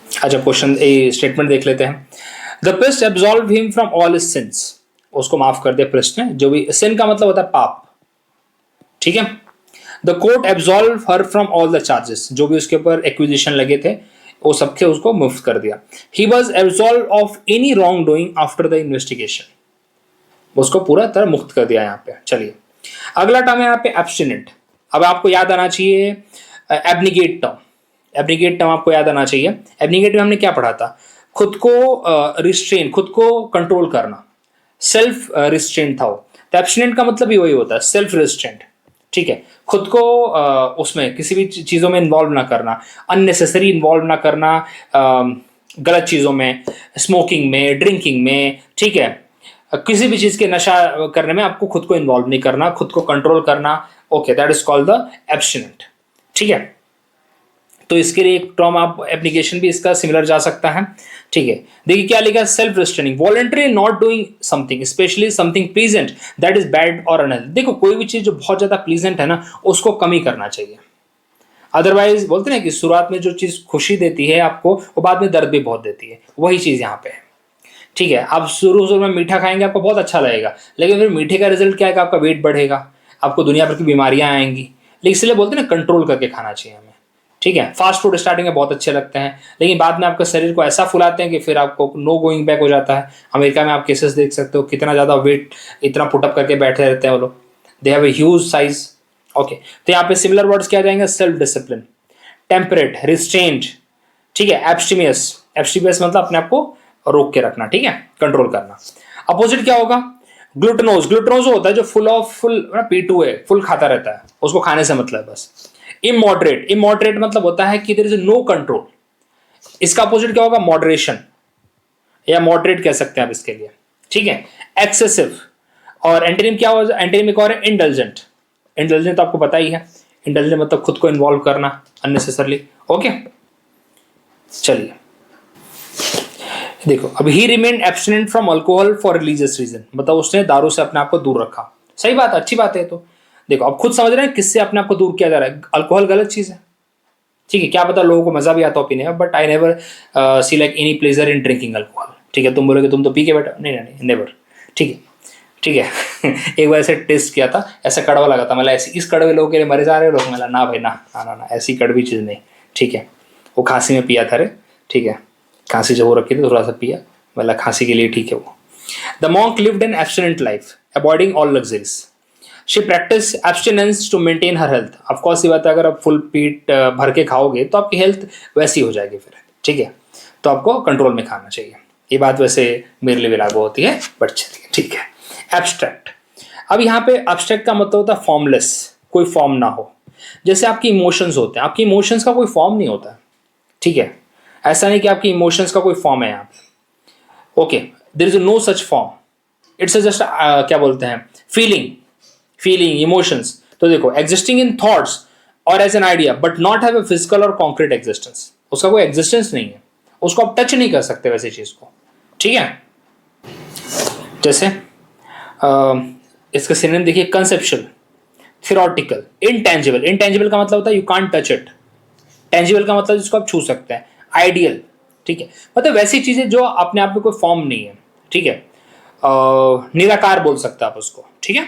अच्छा, क्वेश्चन ए स्टेटमेंट देख लेते हैं। The priest absolve him from all his sins, उसको माफ कर दिया प्रिस्ट ने, जो भी सिन का मतलब होता है पाप, ठीक है। The court absolve her from all the charges, जो भी उसके ऊपर एक्विजिशन लगे थे वो सबके उसको मुक्त कर दिया। He was absolve of any wrong doing after the investigation, उसको पूरा तरह मुक्त कर दिया यहाँ पे। चलिए अगला टर्म है यहाँ पे एब्स्टिनेंट। अब आपको याद आना चाहिए एब्निगेट टर्म, एब्निगेट टर्म आपको याद आना चाहिए। एब्निगेट में हमने क्या पढ़ा था, खुद को रिस्ट्रेन, खुद को कंट्रोल करना, सेल्फ रिस्ट्रेंट था वो। तो एब्स्टिनेंट का मतलब भी वही होता है, सेल्फ रिस्ट्रेंट, ठीक है, खुद को उसमें किसी भी चीज़ों में इन्वॉल्व ना करना, अननेसेसरी इन्वॉल्व ना करना, गलत चीज़ों में, स्मोकिंग में, ड्रिंकिंग में, ठीक है, किसी भी चीज़ के नशा करने में आपको खुद को इन्वॉल्व नहीं करना, खुद को कंट्रोल करना। Okay, that is called the abstinent, ठीक है। तो इसके लिए एक टर्म आप एप्लीकेशन भी इसका सिमिलर जा सकता है, ठीक है। देखिए क्या लिखा है, self restraining, voluntary not doing something, specially something pleasant that is bad और अनहेल्दी। देखो कोई भी चीज जो बहुत ज्यादा प्लीजेंट है ना, उसको कम ही करना चाहिए। अदरवाइज बोलते हैं कि शुरुआत में जो चीज खुशी देती है आपको, वो बाद में दर्द भी बहुत देती है, वही चीज यहाँ पे है, ठीक है। आप शुरू में मीठा खाएंगे आपको बहुत अच्छा लगेगा, लेकिन फिर मीठे का रिजल्ट क्या है, आपका वेट बढ़ेगा, आपको दुनिया भर की बीमारियां आएंगी। लेकिन इसलिए बोलते हैं ना, कंट्रोल करके खाना चाहिए हमें, ठीक है। फास्ट फूड स्टार्टिंग में बहुत अच्छे लगते हैं, लेकिन बाद में आपके शरीर को ऐसा फुलाते हैं कि फिर आपको नो गोइंग बैक हो जाता है। अमेरिका में आप केसेस देख सकते हो, कितना ज़्यादा वेट इतना पुटअप करके बैठे रहते हैं वो लोग, they have a huge size. Okay, तो यहाँ पे सिमिलर वर्ड्स क्या जाएंगे, सेल्फ डिसिप्लिन, टेम्परेट, रिस्ट्रेंट, ठीक है, एब्स्टिमियस, एब्स्टिमियस मतलब अपने आप को रोक के रखना, ठीक है, कंट्रोल करना। अपोजिट क्या होगा, ग्लूटेनोज, ग्लूटेनोज होता है जो फुल P2 है, फुल खाता रहता है, उसको खाने से मतलब है बस। इमॉडरेट, इमॉडरेट मतलब होता है कि देयर इज नो कंट्रोल। इसका अपोजिट क्या होगा, मॉडरेशन या मॉडरेट कह सकते हैं आप इसके लिए, ठीक है। एक्सेसिव, और एंटोनिम क्या होगा, एंटोनिम एक और है इंडल्जेंट। इंडल्जेंट तो आपको पता ही है, इंडल्जेंट मतलब खुद को इन्वॉल्व करना अननेसेसरली। ओके, चलिए देखो, अब he remain abstinent from alcohol for religious reason, मतलब उसने दारू से अपने आप को दूर रखा। सही बात, अच्छी बात है। तो देखो आप खुद समझ रहे हैं किससे अपने आप को दूर किया जा रहा है, अल्कोहल गलत चीज है, ठीक है। क्या पता लोगों को मजा भी आता हो पीने का, but I never see like any pleasure in drinking alcohol, ठीक है। तुम बोलोगे तुम तो पी के बैठा, नहीं नहीं, नेवर, ठीक है, ठीक है। एक बार ऐसे टेस्ट किया था, ऐसा कड़वा लगा था, मतलब ऐसे इस कड़वे लोगों के लिए मरे जा रहे लोग, मतलब ना भाई ना ना ना ना, ऐसी कड़वी चीज़ नहीं, ठीक है। वो खांसी में पिया था रे, ठीक है, खांसी जब हो रखी थी थोड़ा सा पिया, मतलब खांसी के लिए ठीक है वो। The monk lived an abstinent life avoiding all luxuries, she practice abstinence to maintain her health. Of course ये बात है, अगर आप फुल पेट भर के खाओगे तो आपकी हेल्थ वैसी हो जाएगी फिर, ठीक है। तो आपको कंट्रोल में खाना चाहिए, ये बात वैसे मेरे लिए भी लागू होती है, बट चलिए ठीक है। एब्स्ट्रैक्ट, अब यहाँ पे एब्स्ट्रैक्ट का मतलब होता है फॉर्मलेस, कोई फॉर्म ना हो। जैसे आपकी इमोशंस होते हैं, आपकी इमोशंस का कोई फॉर्म नहीं होता है, ठीक है। ऐसा नहीं कि आपकी इमोशंस का कोई फॉर्म है यहाँ पे, okay, there is no such form, it's just क्या बोलते हैं, फीलिंग इमोशंस। तो देखो, एग्जिस्टिंग इन थॉट्स और as an idea but not have a physical और कॉन्क्रीट एग्जिस्टेंस, उसका कोई एग्जिस्टेंस नहीं है, उसको आप टच नहीं कर सकते वैसे चीज को, ठीक है। जैसे इसका सिनोनिम देखिए, कंसेप्चुअल, थियोरटिकल, इंटेंजिबल। इंटेंजिबल का मतलब होता है you can't touch it, tangible का मतलब जिसको आप छू सकते हैं, आइडियल, ठीक है, मतलब वैसी चीजें जो अपने आप में कोई फॉर्म नहीं है, ठीक है, निराकार बोल सकते हैं आप उसको, ठीक है।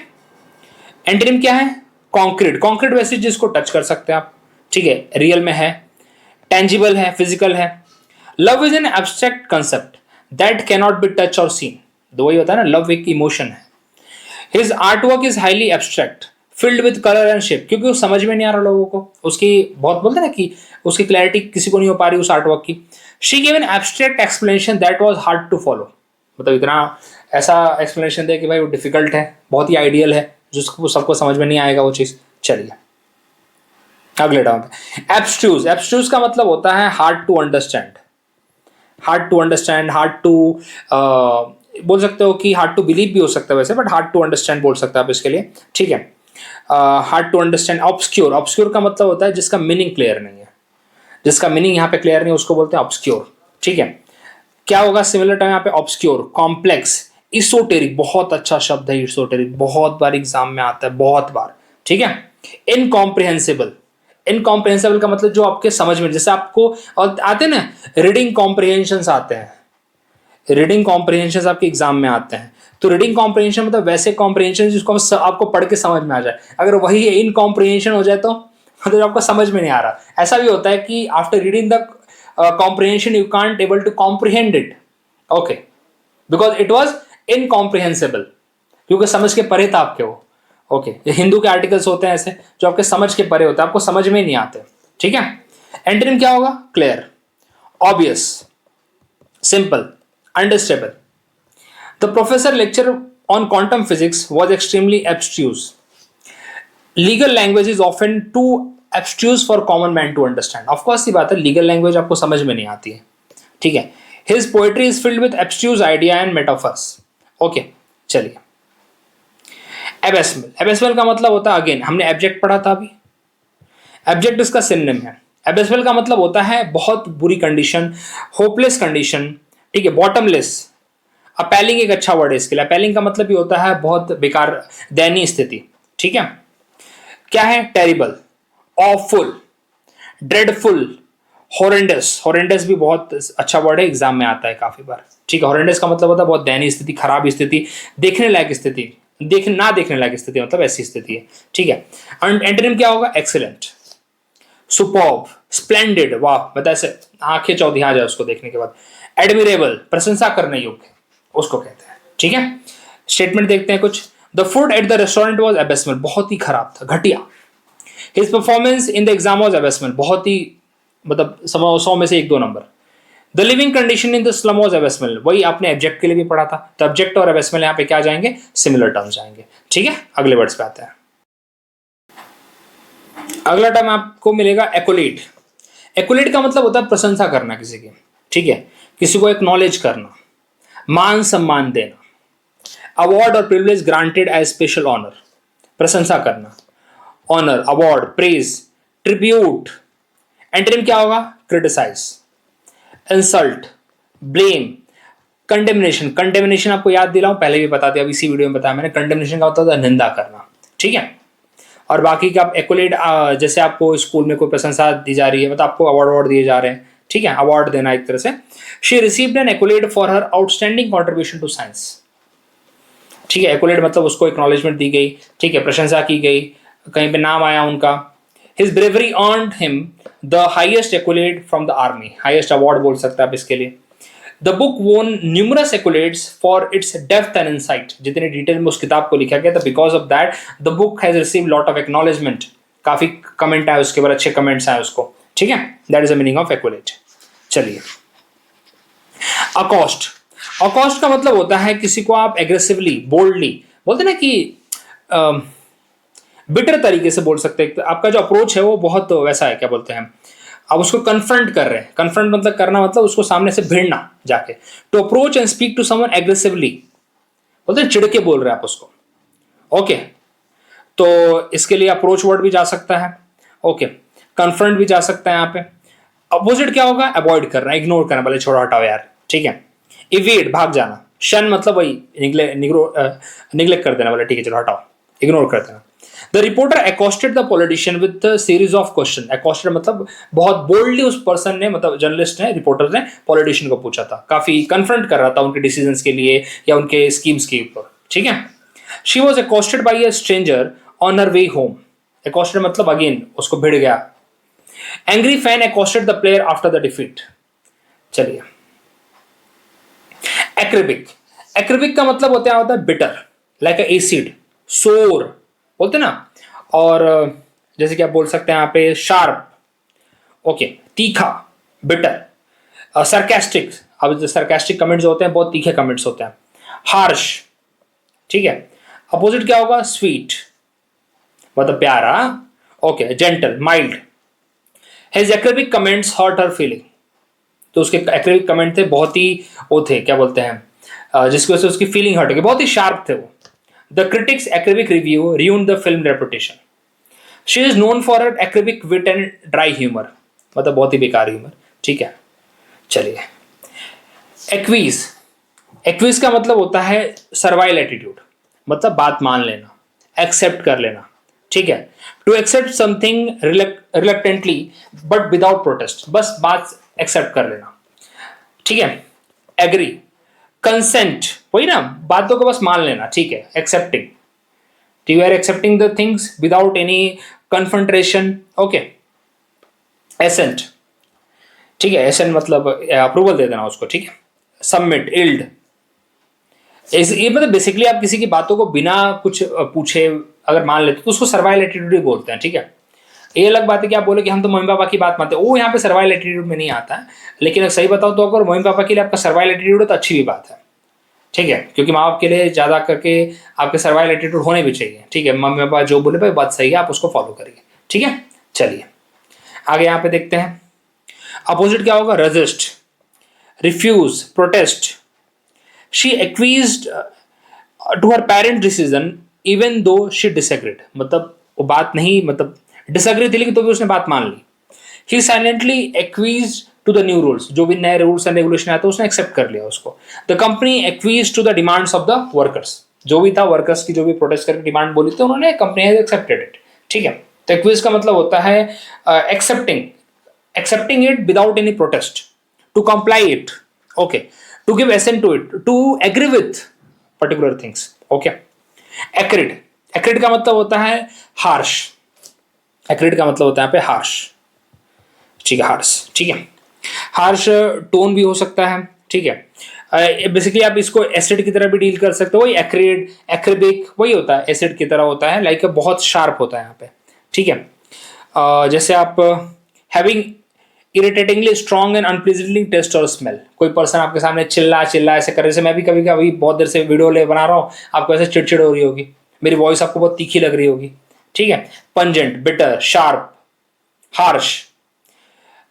एंटोनिम क्या है? कॉन्क्रीट। कॉन्क्रीट वैसे जिसको टच कर सकते हैं आप, ठीक है, रियल में है, टेंजिबल है, फिजिकल है। Love is an abstract concept that cannot be touch और सीन। तो वही होता है ना, लव एक इमोशन है। His art work is highly abstract filled with colour and shape, क्योंकि वो समझ में नहीं आ रहा लोगों को, उसकी बहुत बोलते हैं ना कि उसकी क्लैरिटी किसी को नहीं हो पा रही उस आर्ट वर्क की। She give an abstract explanation that was hard to follow, मतलब इतना ऐसा एक्सप्लेनेशन दे कि भाई वो डिफिकल्ट है, बहुत ही आइडियल है, जिसको सबको समझ में नहीं आएगा वो चीज़। चलिए अगले डाउन पे, एब्स्ट्रूज। एब्स्ट्रूज का मतलब होता है hard to understand, hard to understand, hard to बोल सकते हो कि हार्ड टू बिलीव भी हो सकता है वैसे, बट हार्ड टू अंडरस्टैंड बोल सकते हैं आप इसके लिए, ठीक है। Hard to understand. Obscure. Obscure का मतलब होता है जिसका मीनिंग क्लियर नहीं है, जिसका मीनिंग यहाँ पे क्लियर नहीं है उसको बोलते हैं ऑब्सक्योर, ठीक है। क्या होगा सिमिलर टाइम यहाँ पे? Obscure, complex, esoteric. बहुत अच्छा शब्द है इsoteric, बहुत बार एग्जाम में आता है, बहुत बार, ठीक है। इनकॉम्प्रिहेंसिबल। इनकॉम्प्रिहेंसिबल का मतलब जो आपके समझ में, जैसे आपको और आते हैं ना रीडिंग कॉम्प्रिहेंशन आते हैं, रीडिंग कॉम्प्रिहेंशन आपके एग्जाम में आते हैं, तो रीडिंग कॉम्प्रिहेंशन मतलब वैसे कॉम्प्रिहेंशन जिसको आपको पढ़ के समझ में आ जाए। अगर वही इनकॉम्प्रिहेंशन हो जाए तो मतलब आपको समझ में नहीं आ रहा। ऐसा भी होता है कि after reading the comprehension you can't able to comprehend it, okay, because it was incomprehensible, क्योंकि समझ के परे था आपके वो, ओके। ये हिंदू के आर्टिकल्स होते हैं ऐसे जो आपके समझ के परे होते हैं, आपको समझ में नहीं आते, ठीक है। एंटोनिम क्या होगा? Clear, obvious, simple, understandable. The professor lecture on quantum physics was extremely abstruse. Legal language is often too abstruse for common man to understand. Of course, ये बात है, लीगल लैंग्वेज आपको समझ में नहीं आती है, ठीक है। His poetry is filled with abstruse idea and metaphors. Okay, चलिए। एबेसमेल। एबेसमेल का मतलब होता है, अगेन हमने एब्जेक्ट पढ़ा था अभी, एब्जेक्ट इसका सिनोनिम है। एबेसमेल का मतलब होता है बहुत बुरी कंडीशन, होपलेस कंडीशन, ठीक है, बॉटमलेस। अपैलिंग एक अच्छा वर्ड है इसके लिए। अपैलिंग का मतलब भी होता है बहुत बेकार, दयनीय स्थिति, ठीक है। क्या है? Terrible, awful, dreadful, horrendous. Horrendous भी बहुत अच्छा वर्ड है, एग्जाम में आता है काफी बार, ठीक है। हॉरेंडस का मतलब होता है बहुत दयनीय स्थिति, खराब स्थिति, देखने लायक स्थिति, ना देखने लायक स्थिति, मतलब ऐसी स्थिति है, ठीक है। एंटोनिम क्या होगा? एक्सीलेंट, सुपर्ब, स्प्लेंडेड, वाह, मतलब ऐसे आंखें चौधिया जाए उसको देखने के बाद। एडमिरेबल, प्रशंसा करने योग्य, उसको कहते हैं, ठीक है। स्टेटमेंट देखते हैं कुछ। The food at the restaurant was abysmal, बहुत ही खराब था, घटिया। His performance in the exam was abysmal, बहुत ही मतलब 100 में से 1-2 number. The living condition in the slum was abysmal, वही आपने एब्जेक्ट के लिए भी पढ़ा था, तो एब्जेक्ट और एबेसमेल यहाँ पे क्या जाएंगे? सिमिलर टर्म्स जाएंगे, ठीक है। अगले वर्ड्स पे आते हैं। अगला टर्म आपको मिलेगा एक्कोलेट। एक्कोलेट का मतलब होता है प्रशंसा करना किसी की, ठीक है, किसी को एक्नॉलेज करना, मान सम्मान देना। अवार्ड और privilege granted as special honour, प्रशंसा करना, honour, award, praise, tribute. Antonym क्या होगा? Criticise, insult, blame, condemnation. Condemnation आपको याद दिलाऊं, पहले भी बता दिया, अब इसी वीडियो में बताया मैंने। कंडेमनेशन का होता है निंदा करना, ठीक है। और बाकी का आप एक्कोलेट, जैसे आपको स्कूल में कोई प्रशंसा दी जा रही है, मतलब आपको अवार्ड दिए जा रहे हैं, ठीक है, अवार्ड देना एक तरह से। She received an accolade for her outstanding contribution to science, ठीक है। एक्कोलेट मतलब उसको एक्नॉलेजमेंट दी गई, ठीक है, प्रशंसा की गई, कहीं पे नाम आया उनका। His bravery earned him the highest accolade from the army, highest award बोल सकते हैं आप इसके लिए। The book won numerous accolades for its depth and insight, जितने डिटेल में उस किताब को लिखा गया था, because of that the book has receive lot of acknowledgement, काफी कमेंट आए उसके बाद, अच्छे कमेंट्स आए उसको, ठीक है। That is the meaning of accolade. चलिए, अकॉस्ट। अकॉस्ट का मतलब होता है किसी को आप एग्रेसिवली, बोल्डली, बोलते ना कि बिटर तरीके से बोल सकते हैं, आपका जो अप्रोच है वो बहुत वैसा है, क्या बोलते हैं, आप उसको कन्फ्रंट कर रहे हैं। कन्फ्रंट मतलब करना, मतलब उसको सामने से भिड़ना जाके। To approach and speak to someone aggressively, बोलते हैं चिढ़ के बोल रहे हैं आप उसको, ओके। तो इसके लिए अप्रोच वर्ड भी जा सकता है, ओके, कन्फ्रंट भी जा सकता है यहाँ पे। अपोजिट क्या होगा? अवॉइड करना, इग्नोर करना, भले छोड़ो हटाओ यार, ठीक है। इवेड, भाग जाना, शन मतलब वही निग्लेक्ट कर देना वाला, ठीक है चलो हटाओ, इग्नोर कर देना। The reporter accosted the politician with series of question. Accosted मतलब बहुत बोल्डली उस पर्सन ने, मतलब जर्नलिस्ट ने, रिपोर्टर ने पॉलिटिशियन को पूछा था, काफी कन्फ्रंट कर रहा था उनके डिसीजंस के लिए या उनके स्कीम्स के ऊपर, ठीक है। She was accosted by a stranger on her way home. Accosted मतलब अगेन उसको भिड़ गया। Angry fan accosted the player after the defeat. चलिए, एक्रिबिक। एक्रिबिक का मतलब होता है बिटर, लाइक एसिड, सोर बोलते ना। और जैसे कि आप बोल सकते हैं यहाँ पे शार्प, ओके, तीखा, बिटर। सरकास्टिक, अब जो सरकास्टिक कमेंट्स होते हैं बहुत तीखे कमेंट्स होते हैं। हार्श, ठीक है। अपोजिट क्या होगा? स्वीट मतलब प्यारा, okay. Gentle, mild. His acerbic comments hurt her feeling. तो उसके एक्रिबिक कमेंट थे बहुत ही वो थे, क्या बोलते हैं, जिसकी वजह से उसकी फीलिंग हर्ट गई, बहुत ही शार्प थे वो। The critics acerbic review ruined the film reputation. She is known for her acerbic wit and dry humour, मतलब बहुत ही बेकार ह्यूमर, ठीक है। चलिए, एक्वीज। एक्वीज का मतलब होता है सर्वाइल एटीट्यूड, मतलब बात मान लेना, एक्सेप्ट कर लेना, ठीक है। To accept something reluctantly but without protest, बस बात एक्सेप्ट कर लेना, ठीक है। एग्री, कंसेंट, वही ना, बातों को बस मान लेना, ठीक है। Accepting, you are accepting the things without any confrontation, okay. Assent, ठीक है, एसेंट मतलब अप्रूवल दे देना उसको, ठीक है। सबमिट, इल्ड, ये मतलब बेसिकली आप किसी की बातों को बिना कुछ पूछे अगर मान लेते तो उसको सर्वाइल एटीट्यूड ही बोलते हैं, ठीक है। ये अलग बात है कि आप बोले कि हम तो मम्मी पापा की बात मानते हैं, वो यहाँ पे सर्वाइल एटीट्यूड में नहीं आता है। लेकिन अगर सही बताओ तो अगर मम्मी पापा के लिए आपका सर्वाइल एटीट्यूड है तो अच्छी भी बात है, ठीक है, क्योंकि माँ बाप के लिए ज़्यादा करके आपके सर्वाइल एटीट्यूड होने भी चाहिए, ठीक है। मम्मी पापा जो बोले भाई बात सही है, आप उसको फॉलो करिए, ठीक है। चलिए आगे यहाँ पे देखते हैं। अपोजिट क्या होगा? Resist, refuse, protest. She acquiesced to her parent decision even though she disagreed, मतलब वो बात नहीं, मतलब डिसएग्री थी लेकिन तो भी उसने बात मान ली। He silently acquiesce to the new rules, जो भी नए रूल्स एंड रेगुलेशन आया था उसने एक्सेप्ट कर लिया उसको। The company acquiesce to the demands of the workers, जो भी था वर्कर्स की जो भी प्रोटेस्ट करके डिमांड बोली थी उन्होंने, कंपनी हैज एक्सेप्टेड इट, ठीक है। तो एक्वीज का मतलब होता है accepting it without any protest, to comply it, okay, to give assent to it, to agree with particular things, okay. Acrid, acrid का मतलब होता है harsh, acrid का मतलब होता है यहाँ पे harsh, ठीक है, harsh, ठीक है। harsh टोन भी हो सकता है, ठीक है। बेसिकली आप इसको एसिड की तरह भी डील कर सकते हो, वही एक्रिड, एक्रिबिक वही होता है, एसिड की तरह होता है, लाइक बहुत शार्प होता है यहाँ पे, ठीक है। जैसे आप हैविंग इरिटेटिंगली स्ट्रॉन्ग एंड अनप्लीजेंटली टेस्ट और स्मेल, कोई पर्सन आपके सामने चिल्ला चिल्ला ऐसे कर, जैसे मैं भी कभी कभी बहुत देर से वीडियो बना रहा हूँ, आपको ऐसे चिड़चिड़ हो रही होगी, मेरी वॉइस आपको बहुत तीखी लग रही होगी, ठीक है। Pungent, bitter, sharp, harsh.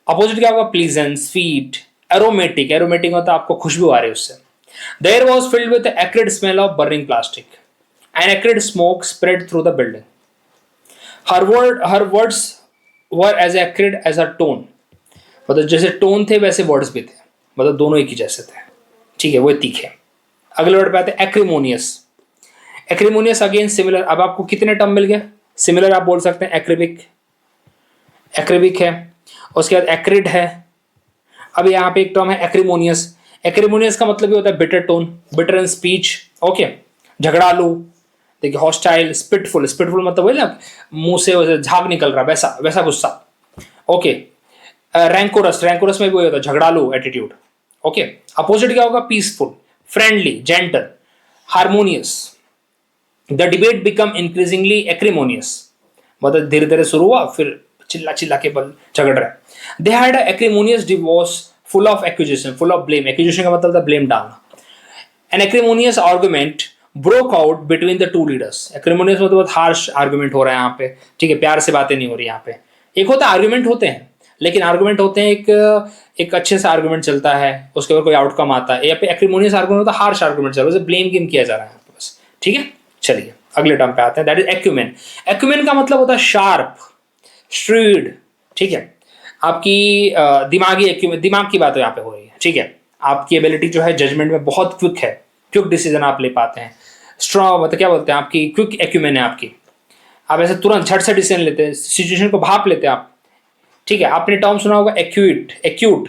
Opposite क्या होगा? प्लीजेंट, स्वीट, एरोमेटिक, एरोमेटिक होता है आपको खुशबू आ रही है उससे। The air was filled with the acrid smell of burning plastic. An acrid smoke spread through the building. Her words were as acrid as her tone. मतलब जैसे टोन थे वैसे वर्ड्स भी थे, मतलब दोनों एक ही जैसे थे, ठीक है, वो तीखे। अगले वर्ड पे आते हैं एक्रिमोनियस। एक्रिमोनियस अगेन सिमिलर, अब आपको कितने टर्म मिल गए? सिमिलर आप बोल सकते हैं, एक्रिबिक, एक्रिबिक है, उसके बाद एक्रिड है। अब यहाँ पे एक टर्म है एक्रिमोनियस। एक्रिमोनियस का मतलब ये होता है bitter tone, bitter in speech, okay, झगड़ालू, देखिए, हॉस्टाइल, स्पिटफुल, स्पिटफुल मतलब वही ना मुंह से वैसे झाग निकल रहा, वैसा वैसा गुस्सा, ओके। रैंकोरस, रैंकोरस में भी होता है झगड़ालू एटीट्यूड, ओके। अपोजिट क्या होगा? Peaceful, friendly, gentle, harmonious. The debate become increasingly एक्रिमोनियस, मतलब धीरे धीरे शुरू हुआ फिर चिल्ला चिल्ला के बल झगड़ रहे। They had a acrimonious divorce full of accusation, full of blame, accusation का मतलब था ब्लेम डालना। An acrimonious argument broke out between the two leaders. Acrimonious मतलब बहुत हार्श आर्गुमेंट हो रहा है यहाँ पे, ठीक है, प्यार से बातें नहीं हो रही यहाँ पे। एक होता है आर्गुमेंट होते हैं, लेकिन आर्गुमेंट होते हैं एक अच्छे से आर्गुमेंट चलता है, उसके ऊपर कोई आउटकम आता है। यहाँ पे एक्रिमोनियस आर्गुमेंट होता है हार्श आर्गुमेंट चल रहा है, ब्लेम गेम किया जा रहा है यहाँ पे बस, ठीक है। चलिए अगले टर्म पे आते हैं, दैट इज एक्यूमेन। एक्यूमेन का मतलब होता है शार्प, श्रीड, ठीक है, आपकी दिमागी दिमाग की बात यहाँ पे हो रही है, ठीक है। आपकी एबिलिटी जो है जजमेंट में बहुत क्विक है, क्विक डिसीजन आप ले पाते हैं, स्ट्रॉन्ग मतलब क्या बोलते हैं, आपकी क्विक एक्यूमेन है आपकी, आप ऐसे तुरंत झट से डिसीजन लेते हैं, सिचुएशन को भाप लेते हैं आप, ठीक है। आपने टर्म सुना होगा एक्यूट, एक्यूट,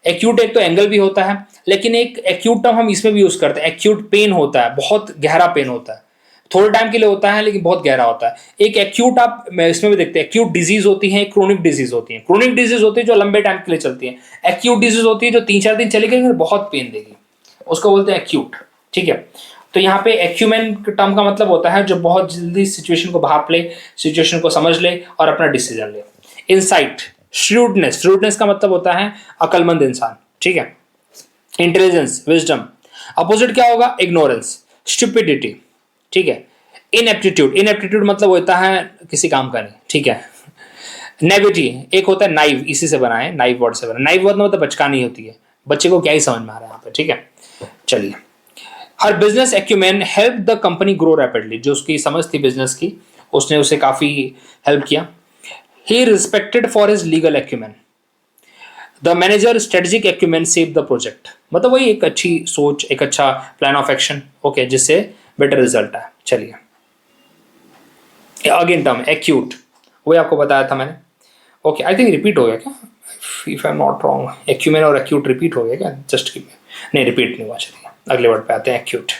एक्यूट एक तो एंगल भी होता है, लेकिन एक एक्यूट टर्म हम इसमें भी यूज करते हैं, एक्यूट पेन होता है, बहुत गहरा पेन होता है, थोड़े टाइम के लिए होता है लेकिन बहुत गहरा होता है। एक एक्यूट आप इसमें भी देखते हैं, एक्यूट डिजीज होती है, क्रोनिक डिजीज होती है। क्रोनिक डिजीज होती है जो लंबे टाइम के लिए चलती है, एक्यूट डिजीज होती है जो 3-4 दिन चलेगी लेकिन बहुत पेन देगी, उसको बोलते हैं एक्यूट, ठीक है। तो यहाँ पे एक्यूमेन टर्म का मतलब होता है जो बहुत जल्दी सिचुएशन को भाप ले, सिचुएशन को समझ ले और अपना डिसीजन ले। इनसाइट, श्रूडनेस, श्रूडनेस का मतलब होता है अकलमंद इंसान, ठीक है। इंटेलिजेंस, विजडम, अपोजिट क्या होगा, इग्नोरेंस, स्टुपिडिटी, ठीक है। इनएप्टीट्यूड, इनएप्टीट्यूड मतलब होता है किसी काम का नहीं, ठीक है। नेविटी, एक होता है नाइव, इसी से बना है, नाइव वर्ड से बना, नाइव वर्ड मतलब बचकानी होती है, बच्चे को क्या ही समझ में आ रहा है यहाँ पे, ठीक है। चलिए, her business acumen help the company grow rapidly, जो उसकी समझ थी बिजनेस की उसने उसे काफी हेल्प किया। He respected for his legal acumen, the manager strategic acumen save the project, मतलब वही एक अच्छी सोच, एक अच्छा प्लान ऑफ एक्शन, ओके, जिससे बेटर रिजल्ट आए। चलिए, अगेन टर्म एक्यूट, वही आपको बताया था मैंने, ओके। आई थिंक रिपीट हो गया क्या, if I am not wrong, acumen और एक्यूट रिपीट हो गया क्या, जस्ट कीप, नहीं रिपीट नहीं हुआ। चलिए अगले वर्ड पे आते हैं, एक्यूट।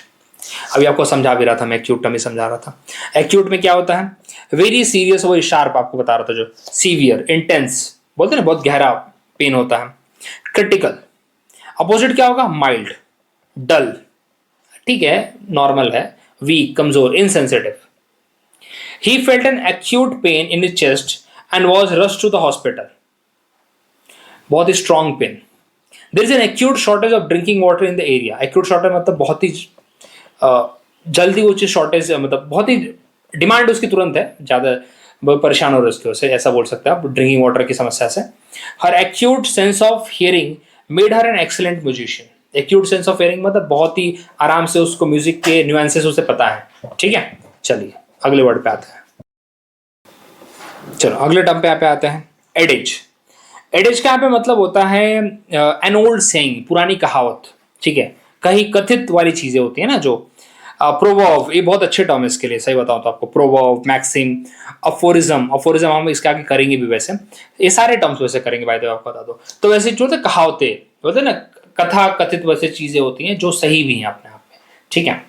अभी आपको समझा भी रहा था मैं, एक्यूट टर्म ही समझा रहा था। एक्यूट में क्या होता है, वेरी सीरियस, वही शार्प आपको बता रहा था, जो सीवियर, इंटेंस बोलते हैं ना, बहुत गहरा पेन होता है। क्रिटिकल, अपोजिट क्या होगा, माइल्ड, डल, ठीक है, नॉर्मल है, वीक, कमजोर, insensitive. He felt an acute pain in his chest and was rushed to the hospital. बहुत ही strong pain. There is an acute shortage of drinking water in the area. Acute shortage मतलब बहुत ही जल्दी वो चीज shortage, मतलब बहुत ही demand उसकी तुरंत है, ज़्यादा परेशान हो रहे उसकी वजह से, ऐसा बोल सकते हैं आप, ड्रिंकिंग वाटर की समस्या से। Her acute sense of hearing made her an excellent musician. Acute sense of hearing मतलब बहुत ही आराम से उसको म्यूजिक के न्यूएंसेस उसे पता है, ठीक है। चलिए अगले वर्ड पे आते हैं, चलो अगले टर्म पे यहाँ पे आते हैं, एडेज। एडेज का यहाँ पे मतलब होता है एन ओल्ड सेइंग, पुरानी कहावत, ठीक है, कहीं कथित वाली चीजें होती है ना, जो प्रोवर्ब, ये बहुत अच्छे टर्म है इसके लिए, सही बताऊं तो आपको, प्रोवर्ब, मैक्सिम, अफोरिज्म, अफोरिज्म हम इसके आगे करेंगे भी, वैसे ये सारे टर्म्स वैसे करेंगे भाई, तो आपको बता दो। तो वैसे जो होते कहावतें होते ना, कथा कथित वैसे चीजें होती हैं जो सही भी हैं अपने आप में, ठीक है,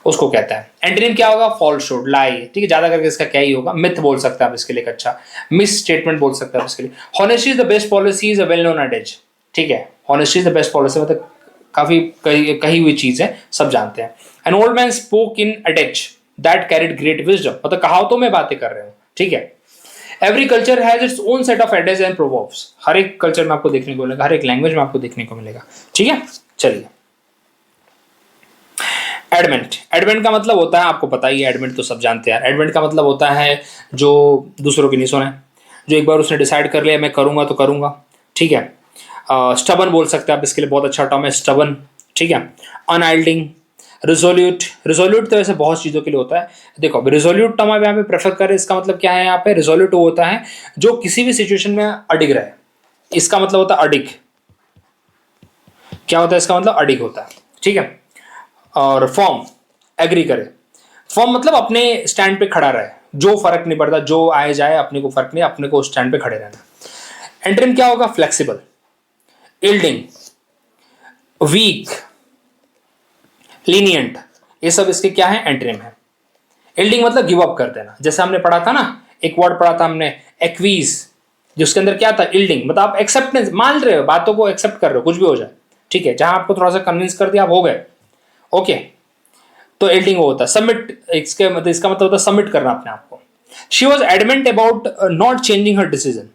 उसको कहता है। एंटोनिम क्या होगा, फॉल्सहुड, लाई, ठीक है, ज्यादा करके इसका क्या ही होगा, मिथ बोल सकते हैं आप इसके लिए, एक अच्छा मिस स्टेटमेंट बोल सकते हैं आप इसके लिए। Honesty is the best policy is a well known adages, ठीक है, honesty is the best policy मतलब काफी कही हुई चीज है, सब जानते हैं। An old man spoke in adages that carried great wisdom, मतलब कहावतों में बातें कर रहे हो, ठीक है। Every culture has its own set of adages and proverbs, हर एक कल्चर में आपको देखने को मिलेगा, हर एक लैंग्वेज में आपको देखने को मिलेगा, ठीक है। चलिए, एडमेंट, एडमेंट का मतलब होता है, आपको पता ही है, एडमेंट तो सब जानते हैं। एडमेंट का मतलब होता है जो दूसरों की नहीं सुने, जो एक बार उसने डिसाइड कर लिया मैं करूंगा तो करूंगा, ठीक है। स्टबन बोल सकते हैं आप इसके लिए, बहुत अच्छा टर्म है स्टबन, ठीक है। अनआइल्डिंग, रिजोल्यूट, रिजोल्यूट तो ऐसे बहुत चीज़ों के लिए होता है। देखो रिजोल्यूट टर्म आप यहाँ पे प्रेफर करें, इसका मतलब क्या है, यहाँ पे रिजोल्यूट वो होता है जो किसी भी सिचुएशन में अडिग रहे, इसका मतलब होता है अडिग, क्या होता है इसका मतलब, अडिग होता है, ठीक है। और फॉर्म, एग्री करे, फॉर्म मतलब अपने स्टैंड पे खड़ा रहे, जो फर्क नहीं पड़ता, जो आए जाए अपने को फर्क नहीं, अपने को स्टैंड पे खड़े रहना। एंटोनिम क्या होगा, फ्लेक्सिबल, यील्डिंग, वीक, लीनियंट, ये सब इसके क्या है, एंटोनिम है। यील्डिंग मतलब गिव अप कर देना, जैसे हमने पढ़ा था ना, एक वर्ड पढ़ा था हमने एक्वीज, जिसके अंदर क्या था, यील्डिंग, मतलब आप एक्सेप्टेंस, मान रहे हो, बातों को एक्सेप्ट कर रहे हो, कुछ भी हो जाए, ठीक है, जहां आपको थोड़ा सा कन्विंस कर दिया आप हो गए, ओके, तो यील्डिंग वो होता है। सबमिट, इसके मतलब इसका मतलब होता है सबमिट करना अपने आप को। She was adamant about not changing her decision,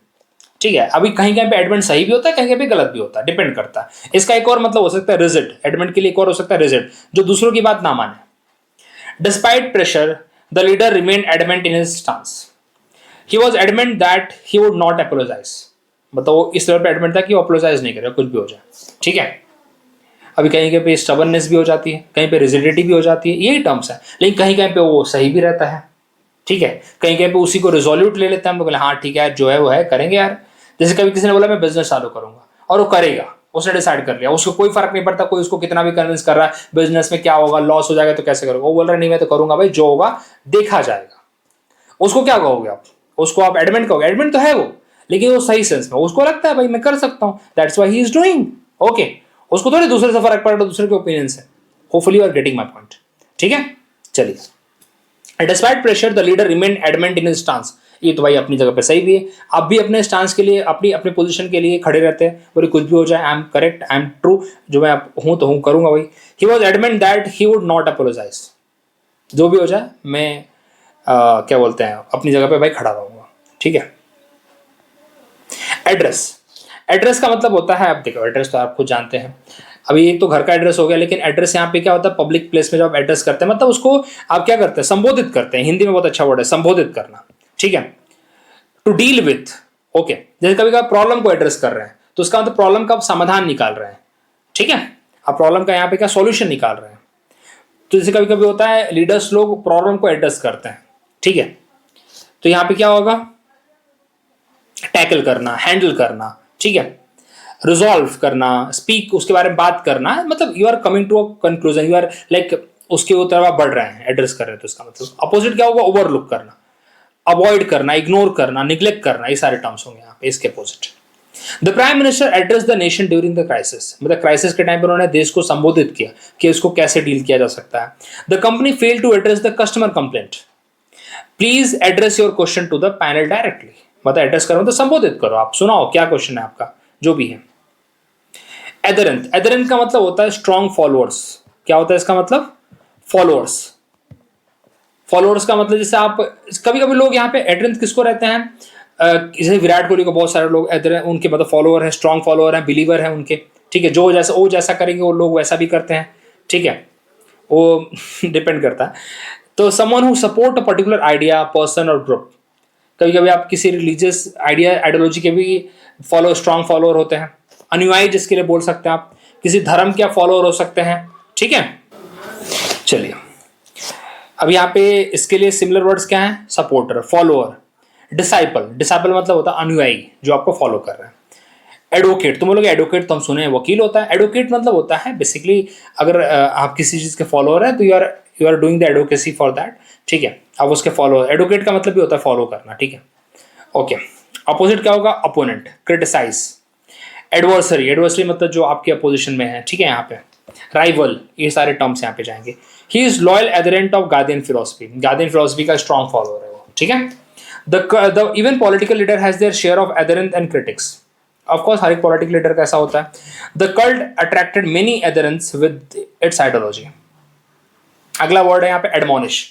ठीक है। अभी कहीं कहीं पे एडमेंट सही भी होता है, कहीं कहीं पे गलत भी होता है, डिपेंड करता है। इसका एक और मतलब हो सकता है रिजिड, एडमेंट के लिए एक और हो सकता है रिजिड, जो दूसरों की बात ना माने। Despite pressure the leader remain adamant in his stance, he was adamant that he would not apologise, मतलब वो इस तरह पे एडमेंट था कि वो अपोलोजाइज नहीं करेगा कुछ भी हो जाए, ठीक है। अभी कहीं कहीं पे स्टबननेस भी हो जाती है, कहीं पे रिजिडिटी भी हो जाती है, यही टर्म्स है, लेकिन कहीं कहीं पे वो सही भी रहता है, ठीक है। कहीं कहीं पे उसी को रिजोल्यूट ले लेते हैं हम लोग, हाँ ठीक है यार, जो है वो है, करेंगे यार। जैसे कभी किसी ने बोला मैं बिजनेस चालू करूंगा और वो करेगा, उसने डिसाइड कर लिया, उसको कोई फर्क नहीं पड़ता कोई उसको कितना भी कन्विंस कर रहा है बिजनेस में क्या होगा, लॉस हो जाएगा तो कैसे करोगे, वो बोल रहा है नहीं मैं तो करूंगा भाई, जो होगा देखा जाएगा। उसको क्या कहोगे आप, उसको आप एडमिट कहोगे, एडमिट तो है वो, लेकिन वो सही सेंस में उसको लगता है भाई मैं कर सकता हूं, that's why he is doing. Okay, उसको थोड़ी दूसरे से फर्क पड़ रहा, दूसरे के ओपिनियन से। Hopefully you are getting my point. ठीक है, चलिए। Despite pressure the leader remain adamant in his stance, ये तो भाई अपनी जगह पे सही भी है, आप भी अपने स्टांस के लिए अपनी अपने पोजीशन के लिए खड़े रहते हैं, बोले कुछ भी हो जाए I am correct, I am true, जो मैं हूं तो हूं, करूंगा भाई। He was adamant that he would not apologise, जो भी हो जाए मैं क्या बोलते हैं अपनी जगह पे भाई खड़ा रहूंगा। ठीक है। एड्रेस, एड्रेस का मतलब होता है, आप देखो एड्रेस तो आप खुद जानते हैं, अभी एक तो घर का एड्रेस हो गया, लेकिन एड्रेस यहाँ पे क्या होता है, पब्लिक प्लेस में जब आप एड्रेस करते हैं मतलब उसको आप क्या करते हैं, संबोधित करते हैं, हिंदी में बहुत अच्छा वर्ड है संबोधित करना। ठीक है। टू डील विथ, ओके, जैसे कभी कभी प्रॉब्लम को एड्रेस कर रहे हैं तो उसका मतलब प्रॉब्लम का आप समाधान निकाल रहे हैं। ठीक है, आप प्रॉब्लम का यहाँ पे क्या सॉल्यूशन निकाल रहे हैं। तो जैसे कभी कभी होता है लीडर्स लोग प्रॉब्लम को एड्रेस करते हैं। ठीक है, तो यहाँ पे क्या होगा, टैकल करना, हैंडल करना। ठीक है, रिजॉल्व करना, स्पीक, उसके बारे में बात करना, मतलब you are coming to a conclusion, you are like उसके तरफ आप बढ़ रहे हैं, एड्रेस कर रहे हैं। तो इसका मतलब अपोजिट क्या होगा, ओवरलुक करना, अवॉइड करना, इग्नोर करना, निग्लेक्ट करना, ये सारे टर्म्स होंगे यहाँ पे इसके opposite. The prime minister address the nation during the crisis, मतलब क्राइसिस के टाइम पर उन्होंने देश को संबोधित किया कि इसको कैसे डील किया जा सकता है। The company fail to address the customer complaint, please address your question to the panel directly, मतलब एड्रेस करो तो संबोधित करो, आप सुनाओ क्या क्वेश्चन है आपका, जो भी है। एदरेंट, एदरेंट का मतलब होता है स्ट्रॉन्ग फॉलोअर्स, क्या होता है इसका मतलब, फॉलोअर्स। फॉलोअर्स का मतलब जैसे आप कभी कभी लोग यहाँ पे एडरेंट किसको रहते हैं, जैसे विराट कोहली को बहुत सारे लोग उनके मतलब फॉलोअर हैं, स्ट्रॉन्ग फॉलोअर हैं, बिलीवर हैं उनके। ठीक है, जो जैसा वो जैसा करेंगे वो लोग वैसा भी करते हैं। ठीक है, वो डिपेंड करता है। तो someone who support a particular idea, person और ग्रुप, कभी कभी आप किसी रिलीजियस आइडियोलॉजी के भी स्ट्रॉन्ग फॉलोअर होते हैं, अनुयायी जिसके लिए बोल सकते हैं आप, किसी धर्म के फॉलोअर हो सकते हैं। ठीक है, चलिए अब यहाँ पे इसके लिए सिमिलर वर्ड्स क्या हैं, सपोर्टर, फॉलोअर, डिसाइपल, डिसाइपल मतलब होता है अनुयायी जो आपको फॉलो कर रहे हैं। एडवोकेट, तुम लोग एडवोकेट तो हम सुने हैं वकील होता है, एडवोकेट मतलब होता है बेसिकली अगर आप किसी चीज़ के फॉलोअर हैं तो you are doing the advocacy for that. ठीक है, अब उसके फॉलोअर, एडवोकेट का मतलब भी होता है फॉलो करना। ठीक है, ओके। अपोजिट क्या होगा, अपोनेंट, क्रिटिसाइज। एडवर्सरी, एडवर्सरी मतलब जो आपके अपोजिशन में है। ठीक है, यहाँ पे राइवल, ये सारे टर्म्स यहाँ पे जाएंगे। He is loyal adherent of guardian philosophy, guardian philosophy का स्ट्रॉन्ग फॉलोअर है वो। ठीक है, the even political leader has their share of adherent and critics, of course हर एक पॉलिटिकल लीडर का ऐसा होता है। The cult attracted many adherents with its ideology. अगला वर्ड है यहाँ पे एडमोनिश।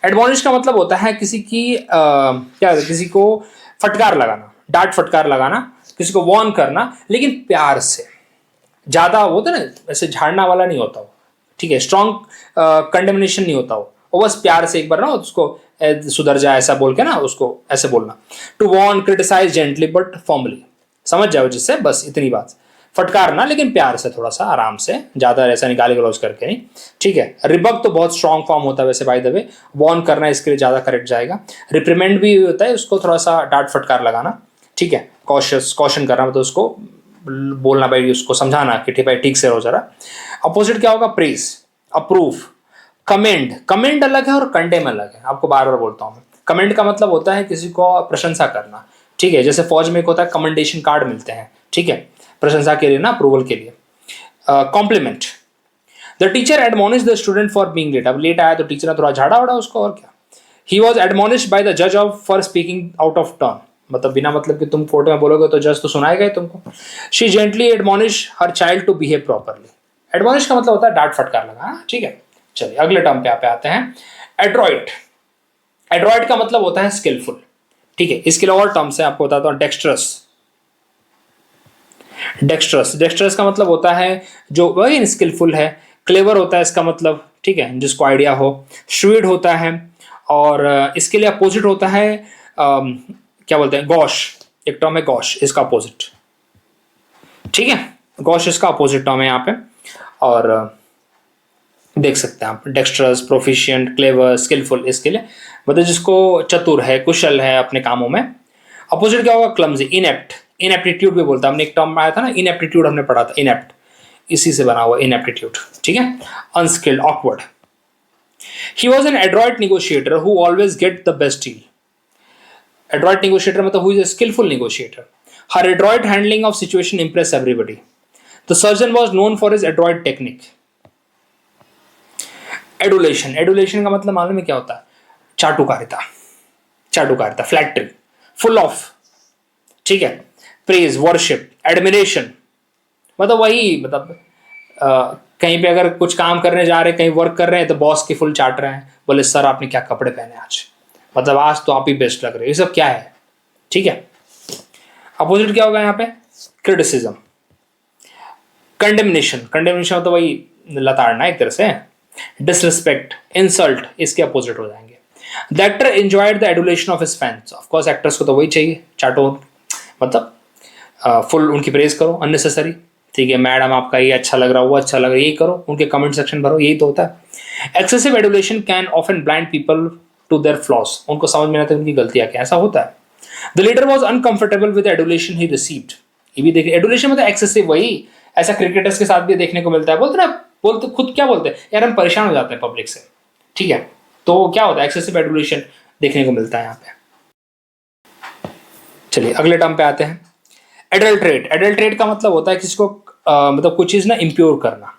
एडमोनिश का मतलब होता है किसी की क्या, किसी को फटकार लगाना, डांट फटकार लगाना, किसी को वॉर्न करना, लेकिन प्यार से, ज्यादा होता है ना ऐसे झाड़ना वाला नहीं होता वो। ठीक है, स्ट्रॉन्ग कंडेमनेशन नहीं होता वो बस प्यार से एक बार ना उसको सुधर जाए ऐसा बोल के ना उसको ऐसे बोलना। To warn, criticise gently but formally, समझ जाओ जिससे, बस इतनी बात, फटकारना लेकिन प्यार से, थोड़ा सा आराम से, ज्यादा ऐसा निकाले गलौज करके नहीं। ठीक है, रिबक तो बहुत स्ट्रॉन्ग फॉर्म होता है वैसे बाय द वे, वॉर्न करना इसके लिए ज्यादा करेक्ट जाएगा। रिप्रीमेंड भी होता है, उसको थोड़ा सा डांट फटकार लगाना। ठीक है, कॉशियस, कॉशन करना मतलब उसको बोलना भाई, उसको समझाना कि ठीक भाई ठीक से रहो जरा। अपोजिट क्या होगा, प्रेज, अप्रूव, कमेंड। कमेंड अलग है और कंडेम अलग है, आपको बार बार बोलता हूँ मैं। कमेंड का मतलब होता है किसी को प्रशंसा करना। ठीक है, जैसे फौज में एक होता है कमेंडेशन कार्ड मिलते हैं। ठीक है, प्रशंसा के लिए ना, अप्रूवल के लिए। Compliment, the teacher admonish the student for being late, अब लेट आया तो टीचर ने थोड़ा झाड़ा उड़ा उसको और क्या। He was admonish by the जज of for speaking out of turn, मतलब बिना मतलब कि तुम कोर्ट में बोलोगे तो जज तो सुनाएगा ही तुमको। She gently admonish her child to behave properly. Admonish का मतलब होता है डांट फटकार लगाना। ठीक है, चलिए अगले टर्म पे आते हैं, एड्रॉइट। एड्रॉइट का मतलब होता है स्किलफुल। ठीक है, इसके लिए और टर्म्स है आपको बताता हूँ। डेक्स्ट्रस, डेक्स्ट्रस, डेक्स्ट्रस का मतलब होता है जो वही स्किलफुल है। क्लेवर होता है इसका मतलब, ठीक है, जिसको आइडिया हो। श्रूड होता है, और इसके लिए अपोजिट होता है क्या बोलते हैं, गॉश, एक टर्म है गॉश, इसका अपोजिट। ठीक है, गॉश इसका अपोजिट टर्म है यहाँ पे, और देख सकते हैं आप, डेक्स्ट्रस, प्रोफिशिएंट, क्लेवर, स्किलफुल, इसके लिए मतलब जिसको चतुर है, कुशल है अपने कामों में। अपोजिट क्या होगा, क्लमजी, इनेप्ट, इनएप्टीट्यूड भी बोलता है, हमने एक टर्म आया था ना इनएप्टीट्यूड, हमने पढ़ा था इनएप्ट, इसी से बना हुआ इनएप्टीट्यूड, ठीक है, unskilled, awkward. He was an adroit negotiator who always get the best deal. Adroit negotiator मतलब who is a skillful negotiator. Her adroit handling of situation impressed everybody. The surgeon was known for his adroit technique. Adulation. Adulation का मतलब मालूम है क्या होता है? चाटुकारिता, चाटुकारिता, flattery, full of, ठीक है, प्रेज, वर्शिप, एडमिरेशन, मतलब वही, मतलब कहीं पे अगर कुछ काम करने जा रहे हैं, कहीं वर्क कर रहे हैं, तो बॉस की फुल चाट रहे हैं, बोले सर आपने क्या कपड़े पहने आज, मतलब आज तो आप ही बेस्ट लग रहे हो, ये सब क्या है, ठीक है। अपोजिट क्या होगा यहाँ पे? क्रिटिसिज्म, कंडेमनेशन, कंडेमनेशन मतलब वही लताड़ना एक तरह से, डिसरिस्पेक्ट, इंसल्ट, इसके अपोजिट हो जाएंगे। The actor enjoyed the adulation of his fans, of course actors को तो वही चाहिए, चाटो, मतलब फुल उनकी प्रेज करो, अननेसेसरी, ठीक है, मैडम आपका ये अच्छा लग रहा है, वो अच्छा लग रहा है, यही करो, उनके कमेंट सेक्शन भरो, यही तो होता है। Excessive adulation can often blind people to their flaws, उनको समझ में आता है उनकी गलतियां क्या, ऐसा होता है। The leader was uncomfortable with adulation he received, ये भी देखिए, एडुलेशन मतलब एक्सेसिव, वही ऐसा क्रिकेटर्स के साथ भी देखने को मिलता है, बोलते ना, बोलते खुद क्या बोलते हैं यार, हम परेशान हो जाते हैं पब्लिक से, ठीक है, तो क्या होता है, एक्सेसिव एडुलेशन देखने को मिलता है यहाँ पे। चलिए अगले टर्म पे आते हैं, एडल्ट्रेट। एडल्ट्रेट का मतलब होता है किसी को मतलब कुछ चीज़ ना इम्प्योर करना,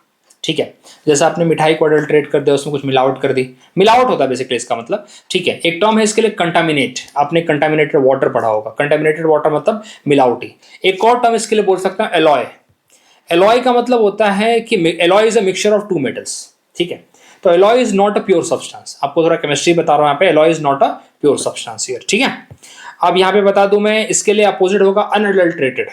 ठीक है, जैसे आपने मिठाई को एडल्ट्रेट कर दिया, उसमें कुछ मिलावट कर दी, मिलावट होता है बेसिकली इसका मतलब, ठीक है। एक टर्म है इसके लिए कंटामिनेट, आपने कंटामिनेटेड वाटर पढ़ा होगा, कंटामिनेटेड वाटर मतलब मिलावटी। एक और टर्म इसके लिए बोल सकता है एलॉय। एलॉय का मतलब होता है कि alloy is a mixture of two metals, ठीक है, तो alloy is not a pure substance, आपको थोड़ा केमिस्ट्री बता रहा हूँ यहाँ पे, alloy is not a pure substance here, ठीक है। अब यहाँ पे बता दूं मैं, इसके लिए अपोजिट होगा अनअडल्ट्रेटेड,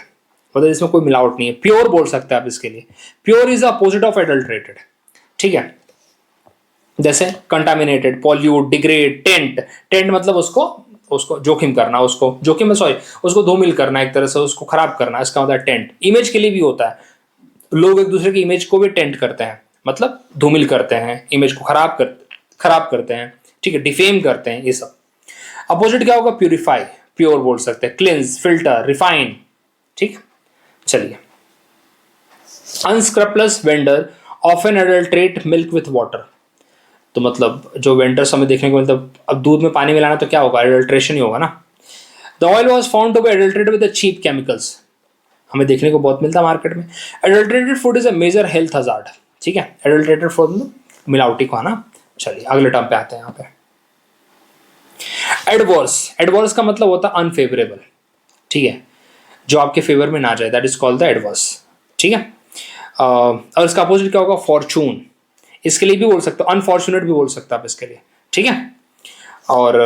मतलब इसमें कोई मिलावट नहीं है, प्योर बोल सकते हैं आप इसके लिए, pure is opposite of adulterated, ठीक है। जैसे contaminated, pollute, degrade, tent, tent मतलब उसको उसको जोखिम करना, उसको जोखिम, सॉरी, उसको धूमिल करना, एक तरह से उसको खराब करना, इसका मतलब टेंट। इमेज के लिए भी होता है, लोग एक दूसरे की इमेज को भी टेंट करते हैं, मतलब धूमिल करते हैं, इमेज को खराब करते हैं, ठीक है, डिफेम करते हैं, ये सब। अपोजिट क्या होगा? प्यूरिफाई, प्योर बोल सकते हैं, क्लिंस, फिल्टर, रिफाइन, ठीक। चलिए, unscrupulous vendor often adulterate milk with water, तो मतलब जो वेंडर्स हमें देखने को मिलता है, अब दूध में पानी मिलाना तो क्या होगा? एडल्ट्रेशन ही होगा ना। The oil was found to be adulterated with cheap chemicals, हमें देखने को बहुत मिलता है मार्केट में। Adulterated food is a major health hazard, ठीक है, एडल्ट्रेटेड फूड मिलावटी खाना। चलिए अगले टर्म पे आते हैं यहाँ पे, एडवर्स। एडवर्स का मतलब होता है अनफेवरेबल, ठीक है, जो आपके फेवर में ना जाए, that is called the adverse, ठीक है। और इसका अपोजिट क्या होगा? फॉर्चून, इसके लिए भी बोल सकते हो, अनफॉर्चुनेट भी बोल सकते हो आप इसके लिए, ठीक है। और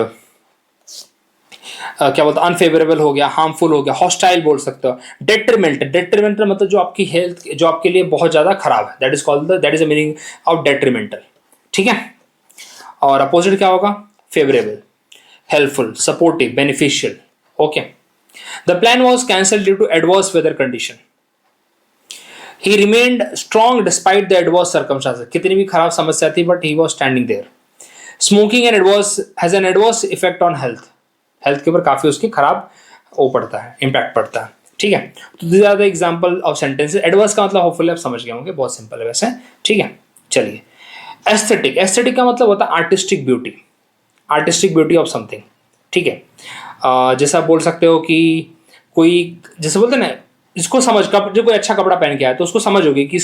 क्या बोलते हैं, अनफेवरेबल हो गया, हार्मफुल हो गया, हॉस्टाइल बोल सकते हो, डेट्रीमेंट। डेट्रीमेंटल मतलब जो आपकी हेल्थ, जो आपके लिए बहुत ज्यादा खराब है, that is called the, that is the meaning of detrimental, ठीक है। और अपोजिट क्या होगा? Favourable, helpful, supportive, beneficial, okay. The plan was cancelled due to adverse weather condition. He remained strong despite the adverse circumstances, कितनी भी खराब समस्या थी but he was standing there. Smoking and adverse has an adverse effect on health, health के ऊपर काफी उसकी खराब वो पड़ता है, इंपैक्ट पड़ता है, ठीक है। तो this are the example of sentences. Adverse का मतलब होपफुली आप समझ गए होंगे, बहुत सिंपल है वैसे, ठीक है। चलिए, एस्थेटिक। एस्थेटिक का मतलब होता है artistic beauty, artistic beauty of something, ठीक है। जैसा आप बोल सकते हो कि कोई, जैसे बोलते हैं ना, इसको समझ का, जो कोई अच्छा कपड़ा पहन के आया तो उसको समझ होगी कि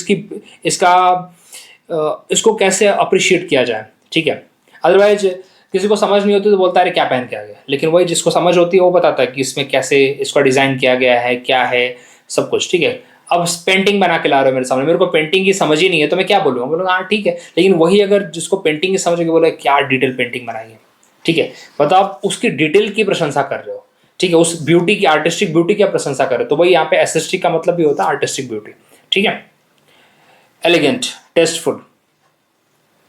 इसको कैसे अप्रिशिएट किया जाए, ठीक है। अदरवाइज किसी को समझ नहीं होती तो बोलता है अरे क्या पहन के आ गया, लेकिन वही जिसको समझ होती है वो बताता है कि इसमें कैसे इसका डिज़ाइन किया गया है, क्या है, सब कुछ, ठीक है। अब पेंटिंग बना के ला रहे हो मेरे सामने, मेरे को पेंटिंग की समझ ही नहीं है, तो मैं क्या बोलूँगा? बोलूँगा हाँ ठीक है, लेकिन वही अगर जिसको पेंटिंग की समझ होगी बोले क्या डिटेल पेंटिंग बनाई है, ठीक है, मतलब आप उसकी डिटेल की प्रशंसा कर रहे हो, ठीक है, उस ब्यूटी की, आर्टिस्टिक ब्यूटी की आप प्रशंसा कर रहे हो, तो वही यहाँ पे एस्थेटिक का मतलब भी होता है आर्टिस्टिक ब्यूटी, ठीक है। Elegant, tasteful.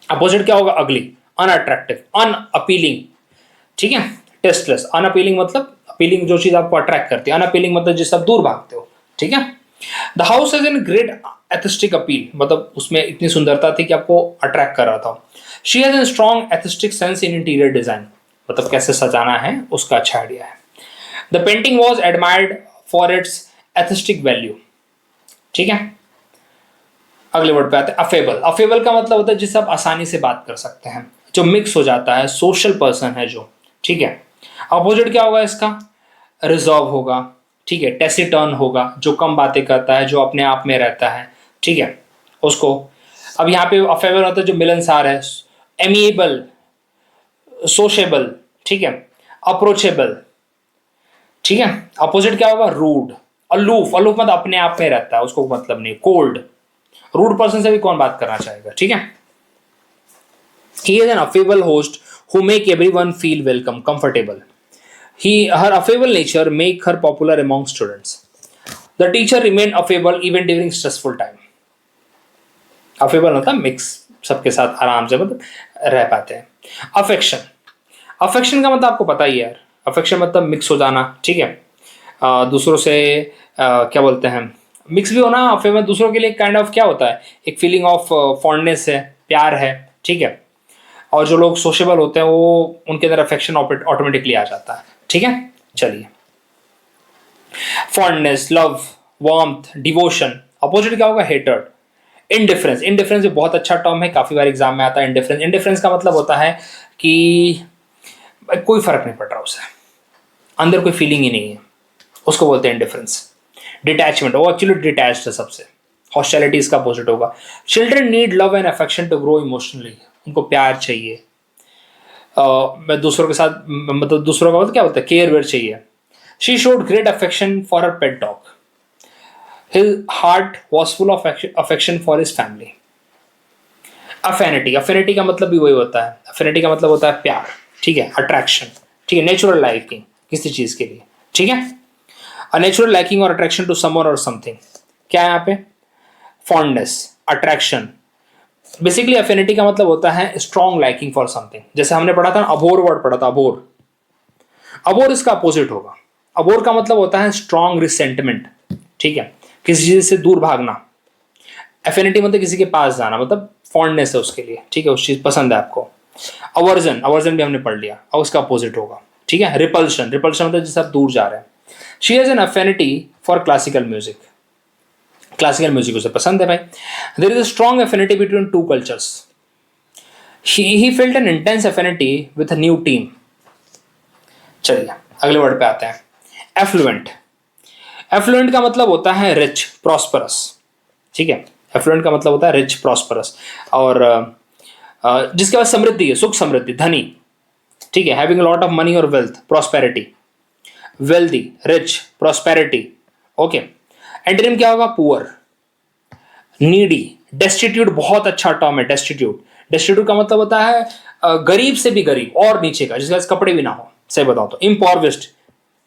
अपोजिट क्या होगा? अगली, अनअट्रैक्टिव, अनअपीलिंग, ठीक है। टेस्टलेस, अनअपीलिंग मतलब अपीलिंग जो चीज आपको अट्रैक्ट करती है, अनअपीलिंग मतलब जिससे आप दूर भागते हो, ठीक है। The house is in great aesthetic appeal, मतलब उसमें इतनी सुंदरता थी कि आपको अट्रैक्ट कर रहा था। She has N strong aesthetic sense in interior design, मतलब कैसे सजाना है उसका अच्छा आइडिया है। The painting was admired for its atheistic value. ठीक है, अगले वर्ड पे आते हैं अफेबल। अफेबल का मतलब होता है जिससे आप आसानी से बात कर सकते हैं, जो मिक्स हो जाता है, सोशल पर्सन है जो। ठीक है, अपोजिट क्या होगा इसका? रिजर्व होगा। ठीक है, टेसिटर्न होगा, जो कम बातें करता है, जो अपने आप में रहता है। ठीक है, उसको अब यहाँ पे अफेबल होता है जो मिलनसार है, एमिएबल, सोशेबल। ठीक है, अप्रोचेबल। ठीक है, अपोजिट क्या होगा? Rude, aloof. अलूफ मतलब अपने आप में रहता है, उसको मतलब नहीं। कोल्ड, रूड पर्सन से भी कौन बात करना चाहेगा। ठीक है, he is an affable host who make everyone feel welcome, comfortable. Her affable nature make her popular among students. The teacher remain affable even during stressful time. Affable होता है मिक्स, सबके साथ आराम से मतलब रह पाते हैं। अफेक्शन, अफेक्शन का मतलब आपको पता ही है यार, अफेक्शन मतलब मिक्स हो जाना। ठीक है, दूसरों से क्या बोलते हैं, मिक्स भी होना। अफेक्शन दूसरों के लिए काइंड ऑफ क्या होता है, एक फीलिंग ऑफ फॉन्डनेस है, प्यार है। ठीक है, और जो लोग सोशेबल होते हैं वो उनके अंदर अफेक्शन ऑटोमेटिकली आ जाता है। ठीक है, चलिए, fondness, love, warmth, devotion. Opposite क्या होगा? Hatred, indifference. इनडिफरेंस भी बहुत अच्छा टर्म है, काफी बार एग्जाम में आता है इनडिफरेंस। इनडिफरेंस का मतलब होता है कि कोई फर्क नहीं पड़ रहा उसे, अंदर कोई फीलिंग ही नहीं है, उसको बोलते हैं इनडिफरेंस। डिटैचमेंट, वो एक्चुअली डिटैच्ड है सबसे। हॉस्टिलिटी इसका अपोजिट होगा। Children need love and affection to grow emotionally, उनको प्यार चाहिए। मैं दूसरों के साथ मतलब दूसरों का मतलब क्या होता है, केयर वेयर चाहिए। She showed great affection for her pet dog, his heart was full of affection for his family. Affinity, affinity का मतलब भी वही होता है, अफिनिटी का मतलब होता है प्यार। ठीक है, अट्रैक्शन। ठीक है, नेचुरल लाइकिंग किसी चीज के लिए। ठीक है, अ नेचुरल लाइकिंग और अट्रैक्शन टू समवन और समथिंग। क्या है यहाँ पे? Fondness, attraction. बेसिकली अफिनिटी का मतलब होता है स्ट्रॉन्ग लाइकिंग फॉर समथिंग। जैसे हमने पढ़ा था, अबोर वर्ड पढ़ा था, अबोर। अबोर इसका अपोजिट होगा। अबोर का मतलब होता है स्ट्रॉन्ग रिसेंटमेंट। ठीक है, किसी चीज से दूर भागना। एफिनिटी मतलब किसी के पास जाना, मतलब फॉन्डनेस है उसके लिए। ठीक है, उस चीज पसंद है आपको। अवर्जन, अवर्जन भी हमने पढ़ लिया, और उसका अपोजिट होगा। ठीक है, रिपल्शन, रिपल्शन मतलब जिससे आप दूर जा रहे हैं। She has an affinity for classical music, classical music उसे पसंद है भाई। There is a strong affinity between two cultures. He felt an intense affinity with a new team. चलिए अगले वर्ड पे आते हैं, एफ्लुएंट। एफ्लुएंट का मतलब होता है रिच, प्रॉस्परस। ठीक है, एफ्लुएंट का मतलब होता है रिच, प्रॉस्परस, और जिसके पास समृद्धि है, सुख समृद्धि, धनी। ठीक है, having a lot of money और wealth, prosperity. Wealthy, rich, prosperity. Okay, antonym क्या होगा? Poor, needy, destitute. बहुत अच्छा टर्म है डेस्टिट्यूट। डेस्टिट्यूट का मतलब होता है गरीब से भी गरीब और नीचे का, जिसके पास कपड़े भी ना हो। सही बताओ तो इम्पॉर्विस्ट।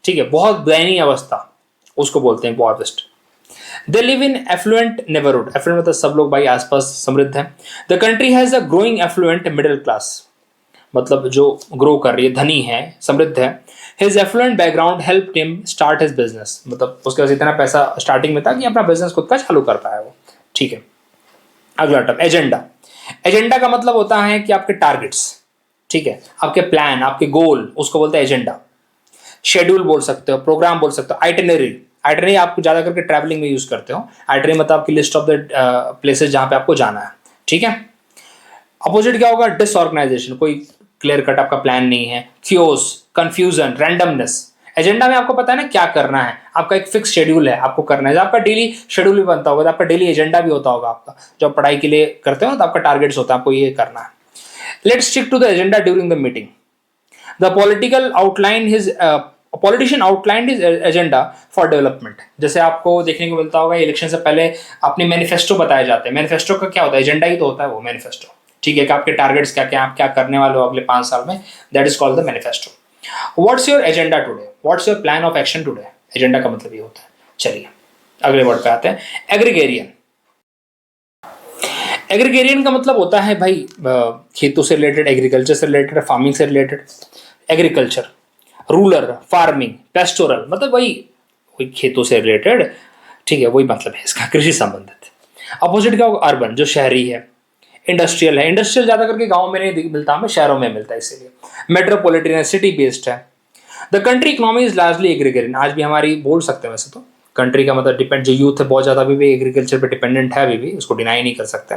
ठीक है, बहुत दयनीय अवस्था, उसको बोलते हैं impoverished. They live in affluent neighbourhood. Affluent मतलब सब लोग भाई आसपास समृद्ध है। The country has a growing affluent middle class, मतलब जो ग्रो कर रही है, धनी है, समृद्ध है। His affluent background help him start his business, मतलब उसके पास इतना पैसा स्टार्टिंग में था कि अपना बिजनेस खुद का चालू कर पाया वो। ठीक है, अगला टर्म एजेंडा। एजेंडा का मतलब होता है कि आपके टारगेट्स। ठीक है, आपके प्लान, आपके गोल, उसको बोलते हैं एजेंडा। शेड्यूल बोल सकते हो, प्रोग्राम बोल सकते हो, आइटनरी। आइटनरी आप ज्यादा करके ट्रैवलिंग में यूज करते हो। आइटनरी मतलब आपकी लिस्ट ऑफ द प्लेसेस जहां पे आपको जाना है। ठीक है, अपोजिट क्या होगा? डिसऑर्गेनाइजेशन, कोई क्लियर कट आपका प्लान नहीं है। Chaos, confusion, randomness. एजेंडा में आपको पता है ना क्या करना है, आपका एक फिक्स शेड्यूल है, आपको करना है। जब आपका डेली शेड्यूल भी बनता होगा तो आपका डेली एजेंडा भी होता होगा आपका। जब पढ़ाई के लिए करते हो ना तो आपका टारगेट्स होता है, आपको ये करना है। Let's stick to the agenda during the meeting. The political outline his politician outlined his agenda for development. जैसे आपको देखने को मिलता होगा इलेक्शन से पहले अपने मैनिफेस्टो बताए जाते हैं। मैनिफेस्टो का क्या होता है? एजेंडा ही तो होता है वो मैनिफेस्टो। ठीक है, कि आपके टारगेट्स क्या क्या, आप क्या करने वाले हो अगले 5 साल में, that is called the manifesto. What's your agenda today, what's your plan of action today. Agenda का मतलब ये होता है। चलिए अगले वर्ड पे आते हैं, एग्रीगेरियन। एग्रीगेरियन का मतलब होता है भाई खेतों से रिलेटेड, एग्रीकल्चर से रिलेटेड, फार्मिंग से related. Agriculture, rural, farming, pastoral, मतलब वही खेतों से रिलेटेड। ठीक है, वही मतलब है इसका, कृषि संबंधित। अपोजिट क्या होगा? अर्बन, जो शहरी है। इंडस्ट्रियल है, इंडस्ट्रियल ज्यादा करके गांव में नहीं मिलता, हमें शहरों में मिलता है इसीलिए। मेट्रोपॉलिटन है, सिटी बेस्ड है। The country economy is largely agriculture, आज भी हमारी बोल सकते हैं वैसे तो कंट्री का मतलब डिपेंड, जो यूथ है बहुत ज़्यादा अभी भी एग्रीकल्चर पे डिपेंडेंट है, अभी भी उसको डिनाई नहीं कर सकते।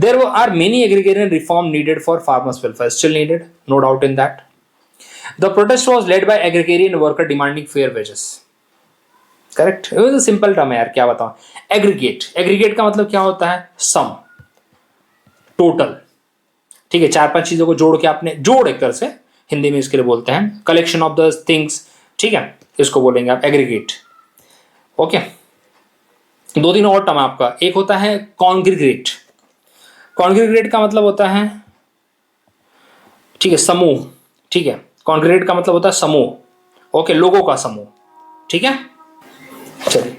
There are many agriculture reform needed for farmers welfare, still needed, no doubt in that. The protest was led by agriculture worker demanding fair wages, correct. Simple term है यार, क्या बताऊं। एग्रीगेट, एग्रीगेट का मतलब क्या होता है, सम, टोटल, ठीक है, चार पांच चीजों को जोड़ के आपने, जोड़ एक तरह से हिंदी में इसके लिए बोलते हैं, कलेक्शन ऑफ द थिंग्स, ठीक है, इसको बोलेंगे आप एग्रीगेट। ओके, दो तीन और टर्म आपका, एक होता है कॉन्ग्रीगेट, कॉन्ग्रीगेट का मतलब होता है, ठीक है, समूह, ठीक है, कॉन्ग्रीगेट का मतलब होता है समूह, ओके, लोगों का समूह, ठीक है। चलिए,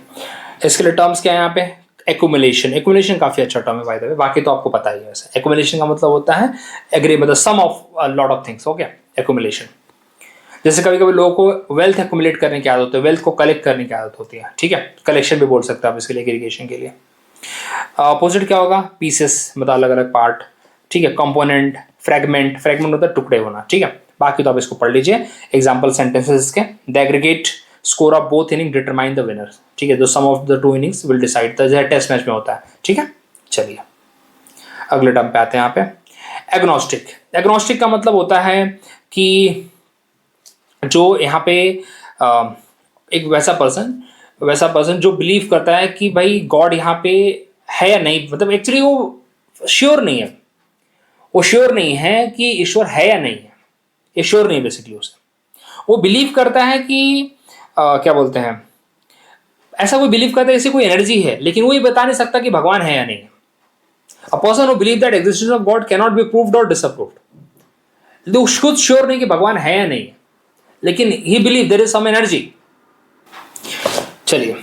इसके लिए टर्म्स क्या है यहाँ पे, एक्यूमुलेशन, एक्यूमुलेशन काफी अच्छा टर्म है बाय द वे, बाकी तो आपको पता ही है वैसे। एक्यूमुलेशन का मतलब होता है एग्री मतलब sum of lot of things, okay, accumulation. जैसे कभी कभी लोगों को वेल्थ एक्यूमुलेट करने की आदत होती है, वेल्थ को कलेक्ट करने की आदत होती है, ठीक है, कलेक्शन भी बोल सकते हैं आप इसके लिए, एग्रीगेशन के लिए। अपोजिट क्या होगा, पीसेस, मतलब अलग अलग पार्ट, ठीक है, कंपोनेंट, फ्रेगमेंट, फ्रेगमेंट होता है टुकड़े होना, ठीक है, बाकी तो आप इसको पढ़ लीजिए, एग्जाम्पल सेंटेंसेस इसके। The aggregate score of both inning determine the winner, ठीक है, जो sum of the two innings will decide, जैसे टेस्ट मैच में होता है, ठीक है। चलिए अगले टर्म पे आते हैं यहाँ पे, एग्नोस्टिक। एग्नोस्टिक का मतलब होता है कि जो यहाँ पे एक वैसा पर्सन जो बिलीव करता है कि भाई गॉड यहाँ पे है या नहीं, मतलब एक्चुअली वो श्योर नहीं है, वो श्योर नहीं है कि ईश्वर है या नहीं है, ये श्योर नहीं बेसिकली उसे, वो बिलीव करता है कि क्या बोलते हैं, ऐसा कोई बिलीव करता है जैसे कोई एनर्जी है, लेकिन वो ये बता नहीं सकता कि भगवान है या नहीं। A person who believe that existence of God can not be proved और डिसअप्रूव्ड, वो खुद श्योर नहीं कि भगवान है या नहीं, लेकिन he believe there is some energy. चलिए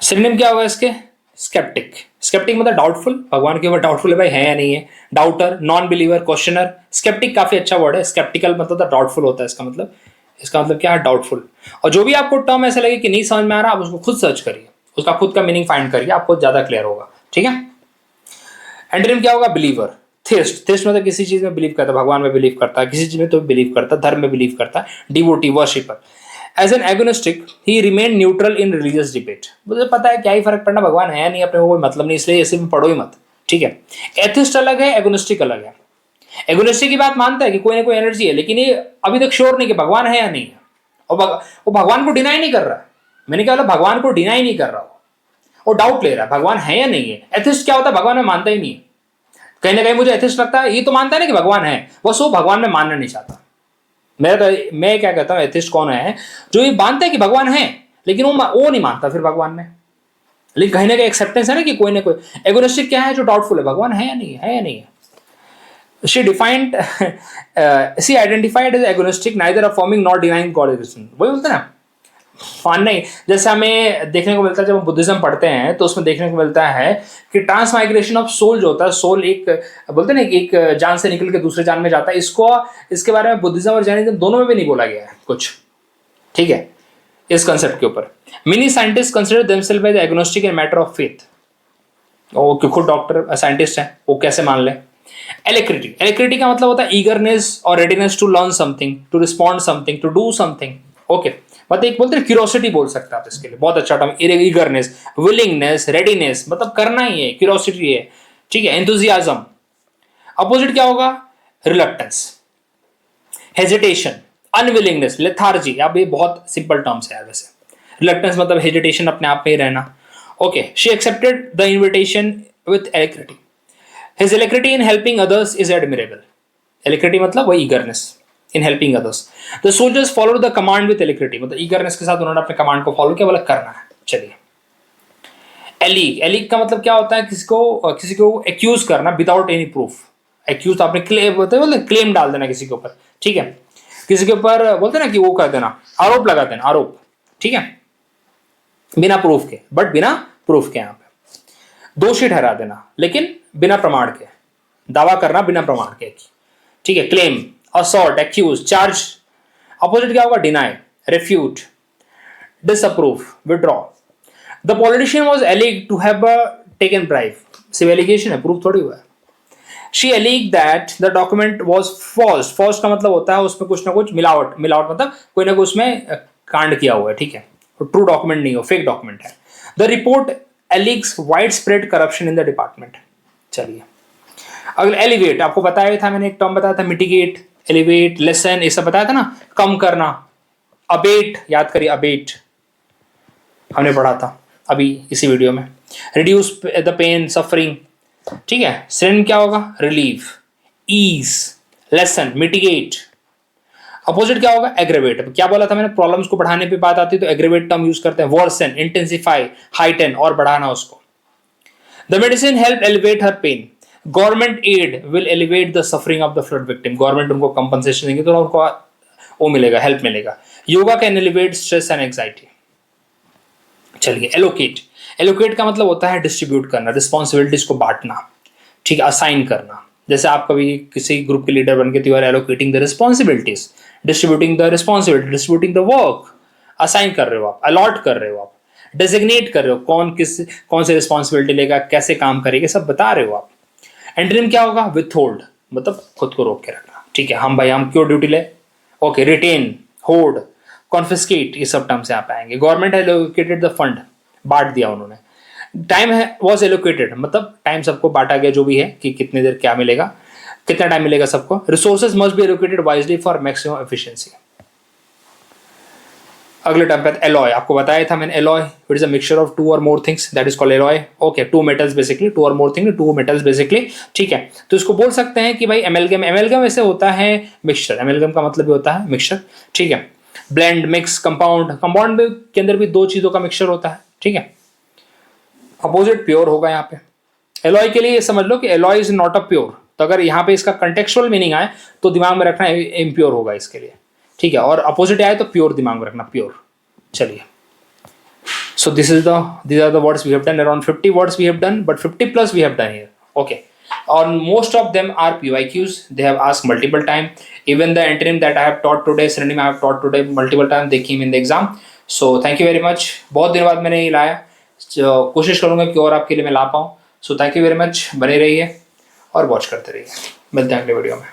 सिनोनिम क्या होगा इसके, स्केप्टिक। स्केप्टिक मतलब डाउटफुल, भगवान के ऊपर डाउटफुल है, भाई है या नहीं है, doubter, non believer, questioner. Sceptic काफी अच्छा वर्ड है, स्केप्टिकल मतलब डाउटफुल होता है इसका मतलब क्या है, डाउटफुल। और जो भी आपको टर्म ऐसा लगे कि नहीं समझ में आ रहा, आप उसको खुद सर्च करिए, उसका खुद का मीनिंग फाइंड करिए, आपको ज्यादा क्लियर होगा, ठीक है। एंटोनिम क्या होगा, बिलीवर। थेस्ट, थेस्ट मतलब किसी चीज में बिलीव करता है, भगवान में बिलीव करता है, किसी चीज में तो बिलीव करता है, धर्म में बिलीव करता है, devotee, worshipper. As an agnostic he remain neutral in religious debate, मुझे पता है क्या ही फर्क पड़ना, भगवान है नहीं, अपने को कोई मतलब नहीं, इसलिए ऐसे में पढ़ो ही मत, ठीक है। एथिस्ट अलग है, एगोनिस्टिक अलग है। एगोनिस्टिक की बात मानता है कि कोई ना कोई एनर्जी है, लेकिन ये अभी तक श्योर नहीं कि भगवान है या नहीं है, और वो भगवान को डिनाई नहीं कर रहा। मैंने क्या बोला, भगवान को डिनाई नहीं कर रहा, वो डाउट ले रहा है भगवान है या नहीं है। एथिस्ट क्या होता है, भगवान में मानता ही नहीं है। कहीं ना कहीं मुझे एथिस्ट लगता है ये तो मानता है ना कि भगवान है, बस वो भगवान में मानना नहीं चाहता। मैं क्या कहता हूँ, एथिस्ट कौन है, जो ये मानता है कि भगवान है, लेकिन वो नहीं मानता फिर भगवान में, लेकिन कहीं ना कहीं एक्सेप्टेंस है ना कि कोई ना कोई। एगोनिस्टिक क्या है, जो डाउटफुल है, भगवान है या नहीं है, या नहीं है। she identified as agnostic, neither affirming nor denying God existence। वही बोलते हैं ना, मानना ही। जैसे हमें देखने को मिलता है जब हम बुद्धिज्म पढ़ते हैं, तो उसमें देखने को मिलता है कि ट्रांसमाइग्रेशन ऑफ सोल जो होता है, सोल एक बोलते हैं ना, एक जान से निकल के दूसरे जान में जाता है, इसके बारे में बुद्धिज्म और जैनिज्म दोनों में भी नहीं बोला गया है कुछ, ठीक है, इस कंसेप्ट के ऊपर। Many scientist consider themselves as agnostic in matter of faith. वो खुद डॉक्टर साइंटिस्ट हैं, वो कैसे मान ले। एलेक्रिटी, एलेक्रिटी का मतलब होता है ईगरनेस और readiness to learn something, to respond something, to do something, okay. मतलब एक बोलते हैं क्यूरोसिटी बोल सकते हैं आप इसके लिए, बहुत अच्छा टर्म, ईगरनेस, विलिंगनेस, रेडीनेस, मतलब करना ही है, क्यूरोसिटी है, ठीक है, एंथुजियाज्म। अपोजिट क्या होगा, रिलक्टेंस, हेजिटेशन, अनविलिंगनेस, लेथार्जी। अब ये बहुत सिंपल टर्म्स है वैसे। रिलक्टेंस मतलब हेजिटेशन, अपने आप में ही रहना, okay. She accepted the invitation with alacrity. His alacrity in helping others is admirable. Alacrity मतलब वही eagerness in helping others. The soldiers followed the command with alacrity, मतलब eagerness के साथ उन्होंने अपने कमांड को फॉलो किया, बोला करना है। चलिए, एलीग, एलीग का मतलब क्या होता है, किसी को एक्यूज करना विदाउट एनी प्रूफ। एक्यूज आपने क्लेम डाल देना किसी के ऊपर, ठीक है, किसी के ऊपर बोलते ना कि वो कर देना, आरोप लगा देना, आरोप, ठीक है, बिना प्रूफ के, बट बिना प्रूफ के यहाँ पे दोषी ठहरा देना, लेकिन बिना प्रमाण के, दावा करना बिना प्रमाण के, ठीक है। Claim, assault, accuse, charge. Opposite क्या होगा, deny, refute, disapprove, withdraw. The politician was alleged to have taken bribe. सिर्फ एलिगेशन है, प्रूफ थोड़ी हुआ है। She alleged that the document was false. False का मतलब होता है उसमें कुछ ना कुछ मिलावट, मिलावट मतलब कोई ना कोई उसमें कांड किया हुआ है, ठीक है, ट्रू डॉक्यूमेंट नहीं हो, फेक डॉक्यूमेंट है. The report alleges widespread corruption in the department. चलिए अगले एलिवेट, आपको बताया था मैंने, एक टर्म बताया था, मिटिगेट, एलिवेट, लेसन, ये सब बताया था ना, कम करना. अबेट, याद करिए अबेट, हमने पढ़ा था अभी इसी वीडियो में. रिड्यूस द पेन, सफरिंग, ठीक है. सिनोनिम क्या होगा? Relieve, ease, lessen, mitigate. Opposite क्या होगा? एग्रेवेट. क्या बोला था मैंने, प्रॉब्लम्स को बढ़ाने पे बात आती है तो एग्रेवेट टर्म यूज करते हैं. वर्सन, इंटेंसिफाई, हाइटन, और बढ़ाना उसको. The medicine help elevate her pain. Government aid will elevate the suffering of the flood victim. Government उनको कंपनसेशन देंगे तो उनको वो मिलेगा, हेल्प मिलेगा. Yoga can elevate stress and anxiety. चलिए एलोकेट. एलोकेट का मतलब होता है डिस्ट्रीब्यूट करना, रिस्पॉन्सिबिलिटीज को बांटना, ठीक है, असाइन करना. जैसे आप कभी किसी ग्रुप के लीडर बन के तो you are allocating the responsibilities, distributing the responsibility, distributing the work. Assign कर रहे हो आप, अलॉट कर रहे हो आप, डेजिग्नेट कर रहे हो, कौन सी रिस्पॉन्सिबिलिटी लेगा, कैसे काम करेगा, सब बता रहे हो आप. एंटोनिम क्या होगा? विथहोल्ड, मतलब खुद को रोक के रखना, ठीक है. हम भाई हम क्यों ड्यूटी ले, ओके. रिटेन, होल्ड, कॉन्फिस्केट, ये सब टर्म से आप आएंगे. गवर्नमेंट एलोकेटेड द फंड, बांट दिया उन्होंने. टाइम है वॉज एलोकेटेड, मतलब टाइम सबको बांटा गया जो भी है कि कितनी देर क्या मिलेगा, कितना टाइम मिलेगा सबको. Resources must be allocated wisely for maximum efficiency. अगले टर्म पे एलॉय, आपको बताया था मैंने, alloy it is a mixture of two और more things, that is called alloy. Okay, two metals basically, two और more thing, two metals basically, ठीक है. तो इसको बोल सकते हैं कि भाई एमेलगम. एमेलगम ऐसे होता है मिक्सचर, एमेलगम का मतलब भी होता है मिक्सचर, ठीक है. Blend, mix, compound. कंपाउंड के अंदर भी दो चीजों का मिक्सचर होता है, ठीक है. अपोजिट प्योर होगा यहाँ पे. एलॉय के लिए ये समझ लो कि alloy is not a pure. तो अगर यहाँ पे इसका कंटेक्चुअल मीनिंग आए तो दिमाग में रखना इम्प्योर होगा इसके लिए, ठीक है. और अपोजिट आए तो प्योर दिमाग में रखना, प्योर. चलिए, so these are the words we have done. Around 50 words we have done, but 50 plus we have done here. Okay, and most of them are PYQs. They have asked multiple time. Even the antonym that I have taught today, synonym I have taught today multiple time, they came in the exam. So thank you very much. बहुत दिन बाद मैंने ये लाया, कोशिश करूंगा कि और आपके लिए मैं ला पाऊँ. So thank you very much. बने रहिए और वॉच करते रहिए. मिलते हैं अगले वीडियो में.